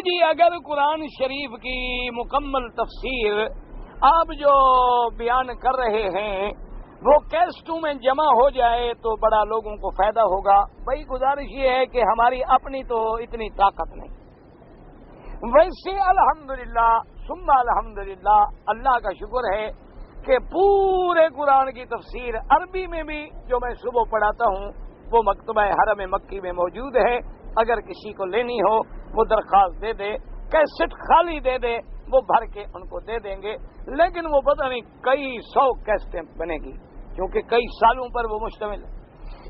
جی اگر قرآن شریف کی مکمل تفسیر آپ جو بیان کر رہے ہیں وہ کیسٹوں میں جمع ہو جائے تو بڑا لوگوں کو فائدہ ہوگا۔ بھائی گزارش یہ ہے کہ ہماری اپنی تو اتنی طاقت نہیں، ویسے الحمدللہ ثم الحمدللہ اللہ کا شکر ہے کہ پورے قرآن کی تفسیر عربی میں بھی جو میں صبح پڑھاتا ہوں وہ مکتبہ حرم مکی میں موجود ہے، اگر کسی کو لینی ہو وہ درخواست دے دے، کیسٹ خالی دے دے، وہ بھر کے ان کو دے دیں گے، لیکن وہ پتہ نہیں کئی 100 کیسٹیں بنے گی کیونکہ کئی سالوں پر وہ مشتمل ہے۔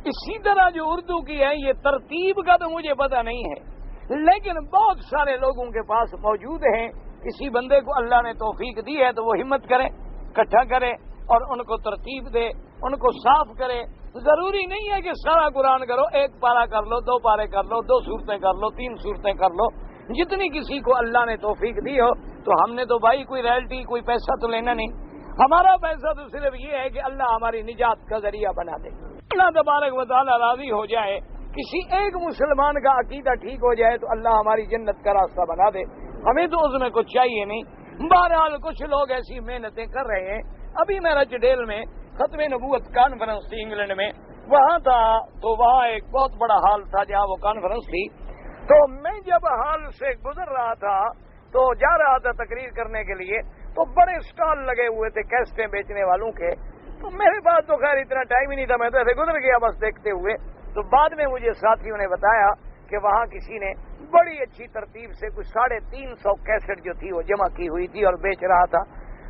اسی طرح جو اردو کی ہے یہ ترتیب کا تو مجھے پتہ نہیں ہے، لیکن بہت سارے لوگوں کے پاس موجود ہیں۔ کسی بندے کو اللہ نے توفیق دی ہے تو وہ ہمت کرے، اکٹھا کرے اور ان کو ترتیب دے، ان کو صاف کرے۔ ضروری نہیں ہے کہ سارا قرآن کرو، 1 پارہ کر لو، 2 پارے کر لو، 2 سورتیں کر لو، 3 سورتیں کر لو، جتنی کسی کو اللہ نے توفیق دی ہو۔ تو ہم نے تو بھائی کوئی رائلٹی کوئی پیسہ تو لینا نہیں، ہمارا پیسہ تو صرف یہ ہے کہ اللہ ہماری نجات کا ذریعہ بنا دے، اللہ تبارک و تعالیٰ راضی ہو جائے، کسی ایک مسلمان کا عقیدہ ٹھیک ہو جائے تو اللہ ہماری جنت کا راستہ بنا دے، ہمیں تو اس میں کچھ چاہیے نہیں۔ بہرحال کچھ لوگ ایسی محنتیں کر رہے ہیں۔ ابھی میرا جڈیل میں ختم نبوت کانفرنس تھی انگلینڈ میں، وہاں تھا تو وہاں ایک بہت بڑا ہال تھا جہاں وہ کانفرنس تھی، تو میں جب ہال سے گزر رہا تھا تو جا رہا تھا تقریر کرنے کے لیے تو بڑے اسٹال لگے ہوئے تھے کیسٹیں بیچنے والوں کے، تو میرے پاس تو خیر اتنا ٹائم ہی نہیں تھا، میں تو ایسے گزر گیا بس دیکھتے ہوئے۔ تو بعد میں مجھے ساتھیوں نے بتایا کہ وہاں کسی نے بڑی اچھی ترتیب سے کچھ 350 کیسٹ جو تھی وہ جمع کی ہوئی تھی اور بیچ رہا تھا۔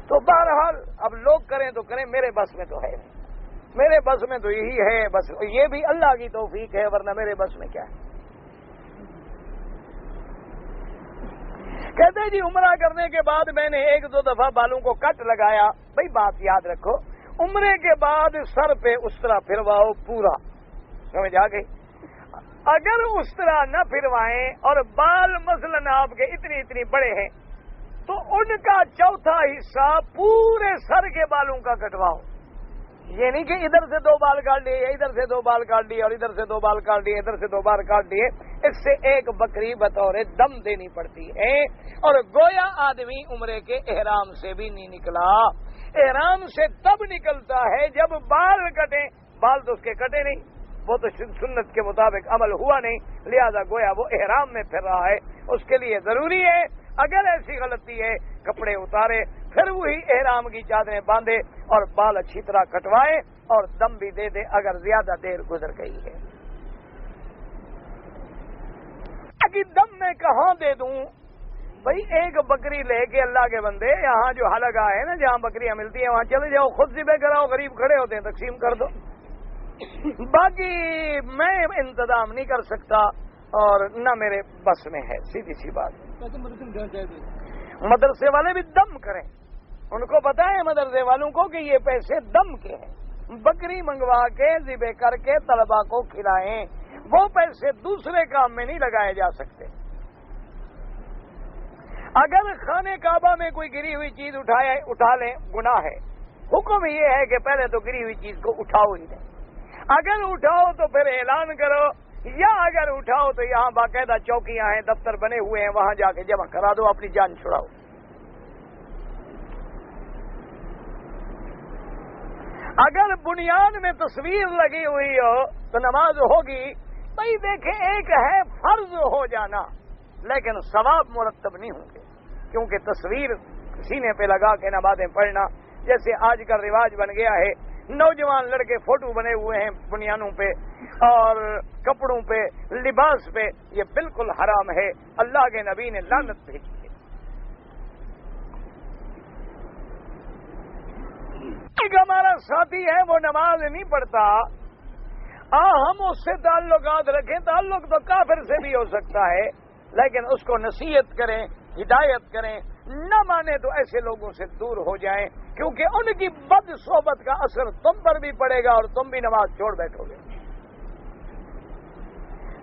تو بہرحال اب لوگ کریں تو کریں، میرے بس میں تو ہے نہیں، میرے بس میں تو یہی ہے، بس یہ بھی اللہ کی توفیق ہے، ورنہ میرے بس میں کیا ہے۔ کہتے جی عمرہ کرنے کے بعد میں نے 1-2 دفعہ بالوں کو کٹ لگایا۔ بھئی بات یاد رکھو، عمرے کے بعد سر پہ اس طرح پھرواؤ پورا، سمجھ آ گئی؟ اگر اس طرح نہ پھروائیں اور بال مثلاً آپ کے اتنی بڑے ہیں تو ان کا چوتھا حصہ پورے سر کے بالوں کا کٹواؤ۔ یہ نہیں کہ ادھر سے 2 بال کاٹ لیے، ادھر سے 2 بال کاٹ لیے، اور ادھر سے 2 بال کاٹ لیے، ادھر سے 2 بال کاٹ لیے۔ اس سے ایک بکری بطور دم دینی پڑتی ہے، اور گویا آدمی عمرے کے احرام سے بھی نہیں نکلا۔ احرام سے تب نکلتا ہے جب بال کٹیں، بال تو اس کے کٹے نہیں، وہ تو سنت کے مطابق عمل ہوا نہیں، لہذا گویا وہ احرام میں پھر رہا ہے۔ اس کے لیے ضروری ہے اگر ایسی غلطی ہے کپڑے اتارے، پھر وہی احرام کی چادریں باندھے اور بال اچھی طرح کٹوائے اور دم بھی دے دے اگر زیادہ دیر گزر گئی ہے۔ کہ دم میں کہاں دے دوں؟ بھئی ایک بکری لے کے اللہ کے بندے یہاں جو حلقہ ہے نا جہاں بکریاں ملتی ہیں وہاں چلے جاؤ، خود ذبح کراؤ، غریب کھڑے ہوتے ہیں تقسیم کر دو۔ باقی میں انتظام نہیں کر سکتا اور نہ میرے بس میں ہے، سیدھی سی بات۔ مدرسے والے بھی دم کریں، ان کو بتائیں مدرسے والوں کو کہ یہ پیسے دم کے ہیں، بکری منگوا کے ذبح کر کے طلبا کو کھلائیں، وہ پیسے دوسرے کام میں نہیں لگائے جا سکتے۔ اگر خانہ کعبہ میں کوئی گری ہوئی چیز اٹھا لیں گناہ ہے، حکم یہ ہے کہ پہلے تو گری ہوئی چیز کو اٹھاؤ ہی نہیں، اگر اٹھاؤ تو پھر اعلان کرو، یا اگر اٹھاؤ تو یہاں باقاعدہ چوکیاں ہیں، دفتر بنے ہوئے ہیں، وہاں جا کے جمع کرا دو، اپنی جان چھڑاؤ۔ اگر بنیاد میں تصویر لگی ہوئی ہو تو نماز ہوگی۔ بھائی دیکھیں ایک ہے فرض ہو جانا لیکن ثواب مرتب نہیں ہوں گے، کیونکہ تصویر سینے پہ لگا کے نمازیں پڑھنا جیسے آج کا رواج بن گیا ہے، نوجوان لڑکے فوٹو بنے ہوئے ہیں بنیانوں پہ اور کپڑوں پہ، لباس پہ، یہ بالکل حرام ہے، اللہ کے نبی نے لعنت بھیجی ہے۔ ایک ہمارا ساتھی ہے وہ نماز نہیں پڑھتا، ہم اس سے تعلقات رکھیں، تعلق تو کافر سے بھی ہو سکتا ہے لیکن اس کو نصیحت کریں، ہدایت کریں، نہ مانے تو ایسے لوگوں سے دور ہو جائیں، کیونکہ ان کی بد صحبت کا اثر تم پر بھی پڑے گا اور تم بھی نماز چھوڑ بیٹھو گے۔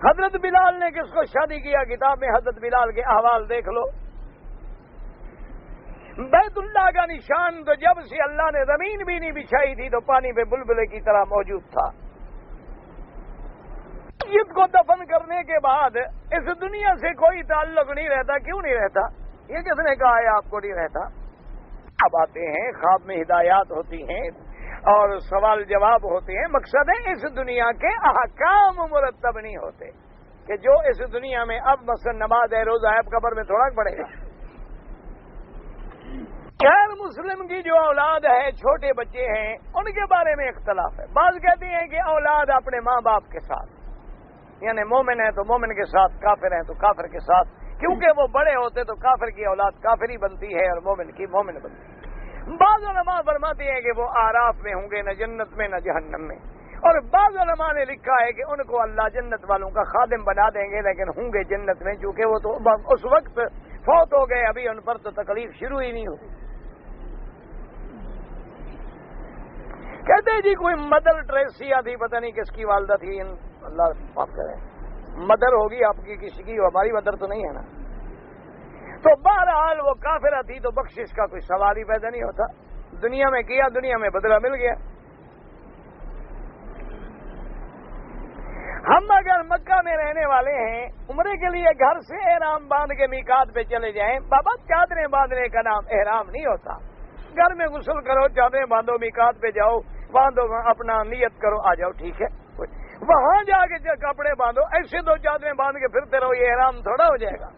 حضرت بلال نے کس کو شادی کیا؟ کتاب میں حضرت بلال کے احوال دیکھ لو۔ بیت اللہ کا نشان تو جب سے اللہ نے زمین بھی نہیں بچھائی تھی تو پانی پہ بلبلے کی طرح موجود تھا۔ میت کو دفن کرنے کے بعد اس دنیا سے کوئی تعلق نہیں رہتا، کیوں نہیں رہتا؟ یہ کس نے کہا ہے آپ کو نہیں رہتا؟ اب آتے ہیں، خواب میں ہدایات ہوتی ہیں اور سوال جواب ہوتے ہیں، مقصد ہے اس دنیا کے احکام مرتب نہیں ہوتے کہ جو اس دنیا میں اب مثلا نماز ہے، روزہ ہے، قبر میں تھوڑا پڑے گا۔ غیر مسلم کی جو اولاد ہے، چھوٹے بچے ہیں، ان کے بارے میں اختلاف ہے۔ بعض کہتے ہیں کہ اولاد اپنے ماں باپ کے ساتھ، یعنی مومن ہے تو مومن کے ساتھ، کافر ہیں تو کافر کے ساتھ، کیونکہ وہ بڑے ہوتے تو کافر کی اولاد کافر ہی بنتی ہے اور مومن کی مومن بنتی ہے۔ بعض علماء فرماتے ہیں کہ وہ آراف میں ہوں گے، نہ جنت میں نہ جہنم میں، اور بعض علماء نے لکھا ہے کہ ان کو اللہ جنت والوں کا خادم بنا دیں گے لیکن ہوں گے جنت میں، چونکہ وہ تو اس وقت فوت ہو گئے، ابھی ان پر تو تکلیف شروع ہی نہیں ہوئی۔ کہتے جی کوئی مدر ٹریسیا تھی، پتہ نہیں کس کی والدہ تھی، اللہ معاف کرے، مدر ہوگی آپ کی کسی کی، ہماری مدر تو نہیں ہے نا۔ تو بہرحال وہ کافرہ تھی تو بخشش کا کوئی سوال ہی پیدا نہیں ہوتا، دنیا میں کیا، دنیا میں بدلہ مل گیا۔ ہم اگر مکہ میں رہنے والے ہیں، عمرے کے لیے گھر سے احرام باندھ کے میقات پہ چلے جائیں، بابا چادریں باندھنے کا نام احرام نہیں ہوتا۔ گھر میں غسل کرو، چادریں باندھو، میقات پہ جاؤ، باندھو، اپنا نیت کرو، آ جاؤ، ٹھیک ہے۔ وہاں جا کے کپڑے باندھو، ایسے دو چادریں باندھ کے پھرتے رہو، یہ احرام تھوڑا ہو جائے گا۔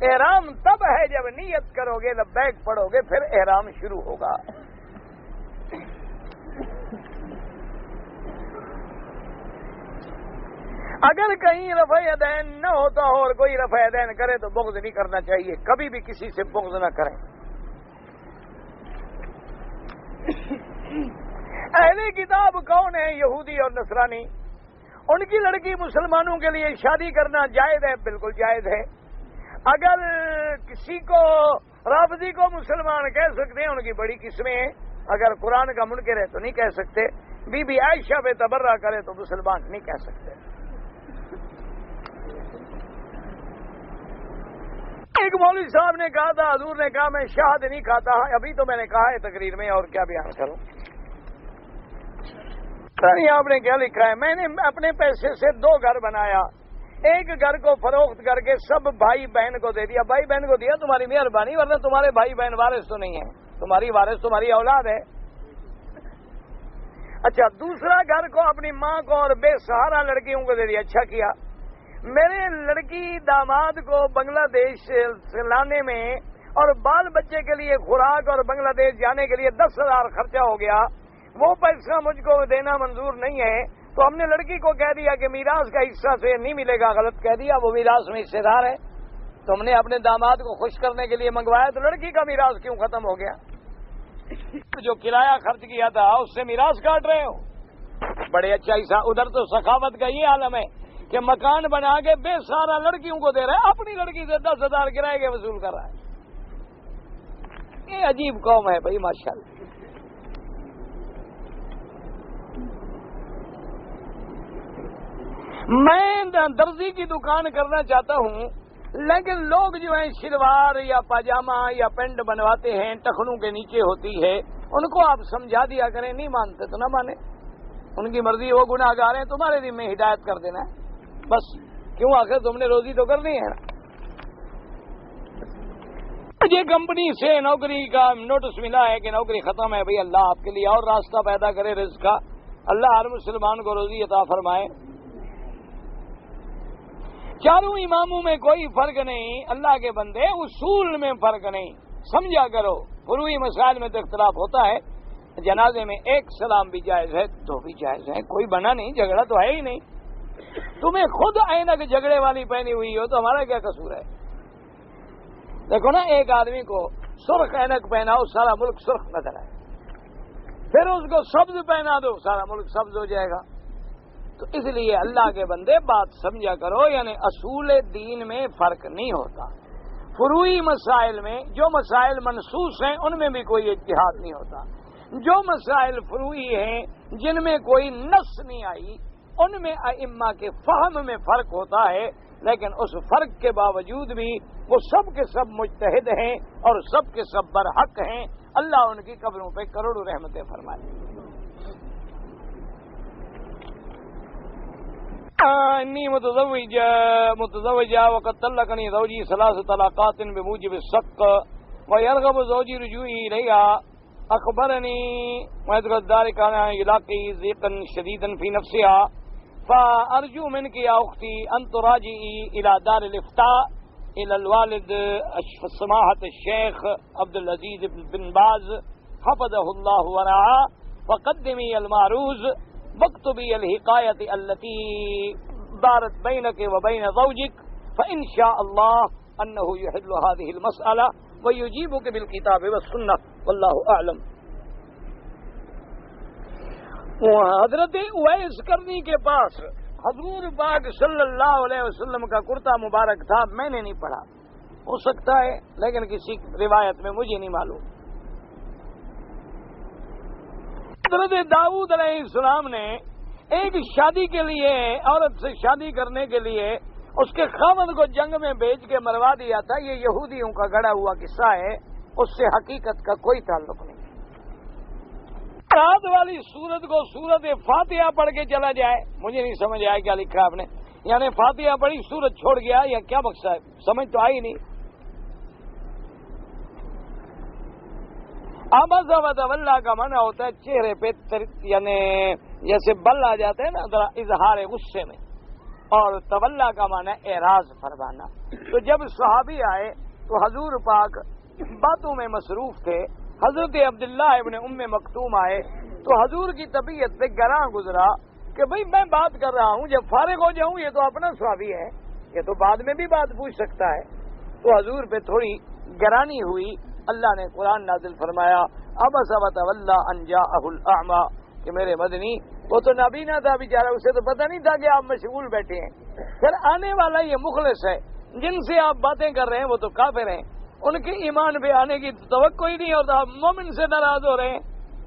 احرام تب ہے جب نیت کرو گے، لبیک پڑھو گے، پھر احرام شروع ہوگا۔ اگر کہیں رفع یدین نہ ہوتا ہو اور کوئی رفع یدین کرے تو بغض نہیں کرنا چاہیے، کبھی بھی کسی سے بغض نہ کریں۔ اہل کتاب کون ہے؟ یہودی اور نصرانی. ان کی لڑکی مسلمانوں کے لیے شادی کرنا جائز ہے؟ بالکل جائز ہے. اگر کسی کو رافضی کو مسلمان کہہ سکتے ہیں ان کی بڑی قسمیں ہیں. اگر قرآن کا منکر ہے تو نہیں کہہ سکتے. بی بی عائشہ پہ تبرہ کرے تو مسلمان نہیں کہہ سکتے. ایک مولوی صاحب نے کہا تھا، حضور نے کہا میں شہد نہیں کھاتا. ابھی تو میں نے کہا ہے تقریر میں، اور کیا بیان کروں. آپ نے کیا لکھا ہے؟ میں نے اپنے پیسے سے 2 گھر بنایا. ایک گھر کو فروخت کر کے سب بھائی بہن کو دے دیا. بھائی بہن کو دیا تمہاری مہربانی، ورنہ تمہارے بھائی بہن وارث تو نہیں ہے. تمہاری وارث تمہاری اولاد ہے. اچھا، دوسرا گھر کو اپنی ماں کو اور بے سہارا لڑکیوں کو دے دیا. اچھا کیا. میرے لڑکی داماد کو بنگلہ دیش سے لانے میں اور بال بچے کے لیے خوراک اور بنگلہ دیش جانے کے لیے 10,000 خرچہ ہو گیا. وہ پیسہ مجھ کو دینا منظور نہیں ہے، تو ہم نے لڑکی کو کہہ دیا کہ میراث کا حصہ سے نہیں ملے گا. غلط کہہ دیا، وہ میراث میں حصے دار ہے. تم نے اپنے داماد کو خوش کرنے کے لیے منگوایا تو لڑکی کا میراث کیوں ختم ہو گیا؟ جو کرایہ خرچ کیا تھا اس سے میراث کاٹ رہے ہو. بڑے اچھا حصہ. ادھر تو سخاوت کا یہ عالم ہے کہ مکان بنا کے بے سارا لڑکیوں کو دے رہا ہے، اپنی لڑکی سے 10,000 کرائے کے وصول کر رہا ہے. یہ عجیب قوم ہے بھائی، ماشاءاللہ. میں درزی کی دکان کرنا چاہتا ہوں، لیکن لوگ جو ہیں شلوار یا پاجامہ یا پینٹ بنواتے ہیں ٹخنوں کے نیچے ہوتی ہے، ان کو آپ سمجھا دیا کریں. نہیں مانتے تو نہ مانے، ان کی مرضی. وہ گناہ گار ہیں، تمہارے دل میں ہدایت کر دینا ہے بس. کیوں؟ آخر تم نے روزی تو کرنی ہے. مجھے کمپنی سے نوکری کا نوٹس ملا ہے کہ نوکری ختم ہے. بھئی اللہ آپ کے لیے اور راستہ پیدا کرے رزق کا. اللہ ہر مسلمان کو روزی عطا فرمائے. چاروں اماموں میں کوئی فرق نہیں. اللہ کے بندے اصول میں فرق نہیں. سمجھا کرو. فروعی مسائل میں تو اختلاف ہوتا ہے. جنازے میں ایک سلام بھی جائز ہے، تو بھی جائز ہے. کوئی بنا نہیں، جھگڑا تو ہے ہی نہیں. تمہیں خود اینک جھگڑے والی پہنی ہوئی ہو تو ہمارا کیا قصور ہے؟ دیکھو نا، ایک آدمی کو سرخ اینک پہناؤ سارا ملک سرخ نظر آئے، پھر اس کو سبز پہنا دو سارا ملک سبز ہو جائے گا. تو اس لیے اللہ کے بندے بات سمجھا کرو. یعنی اصول دین میں فرق نہیں ہوتا. فروعی مسائل میں جو مسائل منصوص ہیں ان میں بھی کوئی اجتہاد نہیں ہوتا. جو مسائل فروعی ہیں جن میں کوئی نص نہیں آئی ان میں ائمہ کے فہم میں فرق ہوتا ہے، لیکن اس فرق کے باوجود بھی وہ سب کے سب مجتہد ہیں اور سب کے سب برحق ہیں. اللہ ان کی قبروں پہ کروڑوں رحمتیں فرمائے. انی متزوجہ وقد طلقنی زوجی 3 طلاقات بموجب الشق ويرغب زوجی رجوعی الیہا. اخبرنی ويذكر ذلك عن يلاقي ضيقا شديدا في نفسها فارجو منك يا اختي ان تراجعي الى دار الافتاء الى الوالد سماحة الشيخ عبد العزيز بن باز حفظه الله ورعاه فقدمي المعروض واكتبي الحقاية التي دارت بينك وبين زوجك فإن شاء الله أنه يحل هذه المسألة ويجيبك بالكتاب والسنة والله أعلم. حضرت اویس کرنی کے پاس حضور پاک صلی اللہ علیہ وسلم کا کرتا مبارک تھا. میں نے نہیں پڑھا، ہو سکتا ہے لیکن کسی روایت میں مجھے نہیں معلوم. حضرت داؤد علیہ السلام نے ایک شادی کے لیے عورت سے شادی کرنے کے لیے اس کے خاوند کو جنگ میں بھیج کے مروا دیا تھا. یہ یہودیوں کا گڑا ہوا قصہ ہے، اس سے حقیقت کا کوئی تعلق نہیں. رات والی سورت کو سورت فاتحہ پڑھ کے چلا جائے، مجھے نہیں سمجھ آیا کیا لکھا آپ نے. یعنی فاتحہ پڑھی سورت چھوڑ گیا یا کیا مقصد ہے؟ سمجھ تو آئی نہیں. آبازہ و تولا کا معنی ہوتا ہے چہرے پہ یعنی جیسے بل آ جاتے ہیں نا ذرا اظہار غصے میں، اور تولا کا معنی اعراض فرمانا. تو جب صحابی آئے تو حضور پاک باتوں میں مصروف تھے. حضرت عبداللہ ابن ام مکتوم آئے تو حضور کی طبیعت پہ گراں گزرا کہ بھئی میں بات کر رہا ہوں، جب فارغ ہو جاؤں یہ تو اپنا صحابی ہے، یہ تو بعد میں بھی بات پوچھ سکتا ہے. تو حضور پہ تھوڑی گرانی ہوئی. اللہ نے قرآن نازل فرمایا عبس وتولی ان جاءہ الاعمی کہ میرے مدنی وہ تو نابینا تھا بیچارہ، اسے تو پتہ نہیں تھا کہ آپ مشغول بیٹھے ہیں. پھر آنے والا یہ مخلص ہے جن سے آپ باتیں کر رہے ہیں وہ تو کافر ہیں، ان کے ایمان پہ آنے کی توقع ہی نہیں ہوتا، آپ مومن سے ناراض ہو رہے ہیں.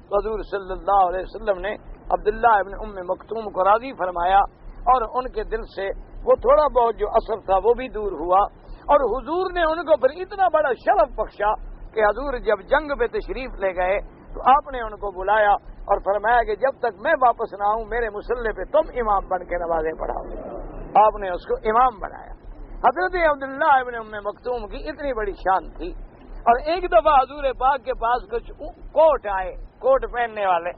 تو حضور صلی اللہ علیہ وسلم نے عبداللہ ابن ام مکتوم کو راضی فرمایا اور ان کے دل سے وہ تھوڑا بہت جو اثر تھا وہ بھی دور ہوا. اور حضور نے ان کو پھر اتنا بڑا شرف بخشا کہ حضور جب جنگ پہ تشریف لے گئے تو آپ نے ان کو بلایا اور فرمایا کہ جب تک میں واپس نہ آؤں میرے مسلح پہ تم امام بن کے نمازیں پڑھاؤ. آپ نے اس کو امام بنایا. حضرت عبداللہ ابن ام مکتوم کی اتنی بڑی شان تھی. اور ایک دفعہ حضور پاک کے پاس کچھ کوٹ آئے، کوٹ پہننے والے،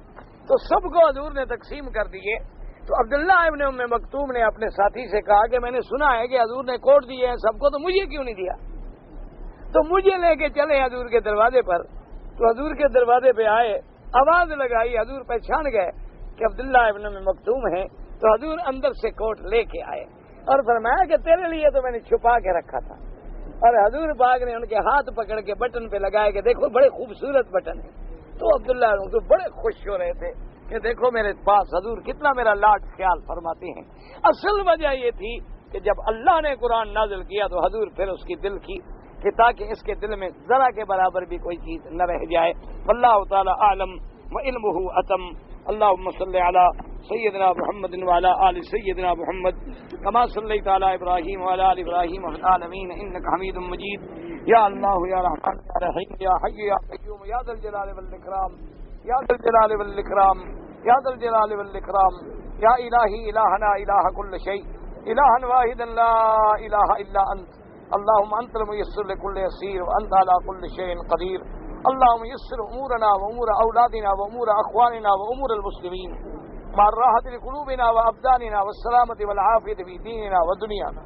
تو سب کو حضور نے تقسیم کر دیے. تو عبداللہ ابن ام مکتوم نے اپنے ساتھی سے کہا کہ میں نے سنا ہے کہ حضور نے کوٹ دیے ہیں سب کو، تو مجھے کیوں نہیں دیا؟ تو مجھے لے کے چلے حضور کے دروازے پر. تو حضور کے دروازے پہ آئے، آواز لگائی، حضور پہچان گئے کہ عبداللہ ابن ام مکتوم ہیں. تو حضور اندر سے کوٹ لے کے آئے اور فرمایا کہ تیرے لیے تو میں نے چھپا کے رکھا تھا. اور حضور پاک نے ان کے ہاتھ پکڑ کے بٹن پہ لگائے کہ دیکھو بڑے خوبصورت بٹن ہیں. تو عبداللہ تو بڑے خوش ہو رہے تھے کہ دیکھو میرے پاس حضور کتنا میرا لاڈ خیال فرماتے ہیں. اصل وجہ یہ تھی کہ جب اللہ نے قرآن نازل کیا تو حضور پھر اس کی دل کی کہ تاکہ اس کے دل میں ذرا کے برابر بھی کوئی چیز نہ رہ جائے. اللہ تعالی عالم وعلمہ اتم. اللہم صلی علی سیدنا محمد وعلی آل سیدنا محمد کما صلیت علی ابراہیم وعلی آل ابراہیم فی العالمین انک حمید مجید. یا اللہ یا رحمان یا رحیم یا حی یا قیوم یا ذا الجلال والاکرام یا ذا الجلال والاکرام یا ذا الجلال والاکرام یا الہی الہنا الہ کل شیء الہا واحدا لا الہ الا انت. اللهم انت الميسر لكل يسير وانت على كل شيء قدير. اللهم يسر امورنا وامور اولادنا وامور اخواننا وامور المسلمين مع الراحة لقلوبنا وابداننا والسلامة والعافية في ديننا ودنيانا.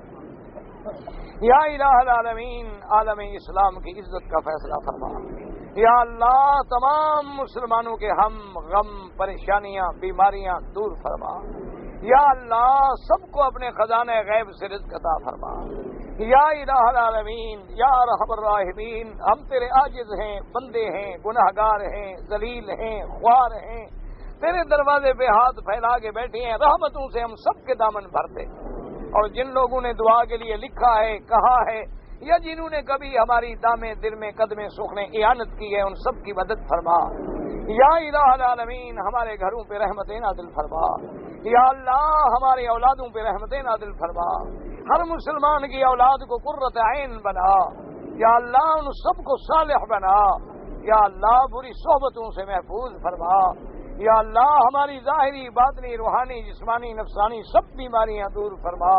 یا الہ العالمین عالم اسلام کی عزت کا فیصلہ فرما. یا اللہ تمام مسلمانوں کے ہم غم پریشانیاں بیماریاں دور فرما. یا اللہ سب کو اپنے خزانے غیب سے رزق عطا فرما. یا الہ العالمین یا ارحم الراحمین ہم تیرے عاجز ہیں، بندے ہیں، گناہگار ہیں، ذلیل ہیں، خوار ہیں، تیرے دروازے پہ ہاتھ پھیلا کے بیٹھے ہیں. رحمتوں سے ہم سب کے دامن بھر دے. اور جن لوگوں نے دعا کے لیے لکھا ہے، کہا ہے، یا جنہوں نے کبھی ہماری دامے دل میں قدمے سخنے اعانت کی ہے ان سب کی مدد فرما. یا الہ العالمین ہمارے گھروں پہ رحمتیں نازل فرما. یا اللہ ہمارے اولادوں پہ رحمتیں نازل فرما. ہر مسلمان کی اولاد کو قرۃ عین بنا. یا اللہ ان سب کو صالح بنا. یا اللہ بری صحبتوں سے محفوظ فرما. یا اللہ ہماری ظاہری باطنی روحانی جسمانی نفسانی سب بیماریاں دور فرما.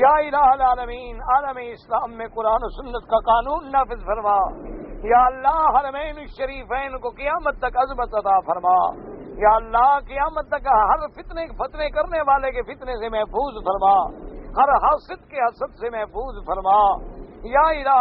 یا الہ العالمین عالم اسلام میں قرآن و سنت کا قانون نافذ فرما. یا اللہ حرمین الشریفین کو قیامت تک عظمت عطا فرما. یا اللہ قیامت تک ہر فتنے کرنے والے کے فتنے سے محفوظ فرما. ہر حاسد کے حسد سے محفوظ فرما. یا الہ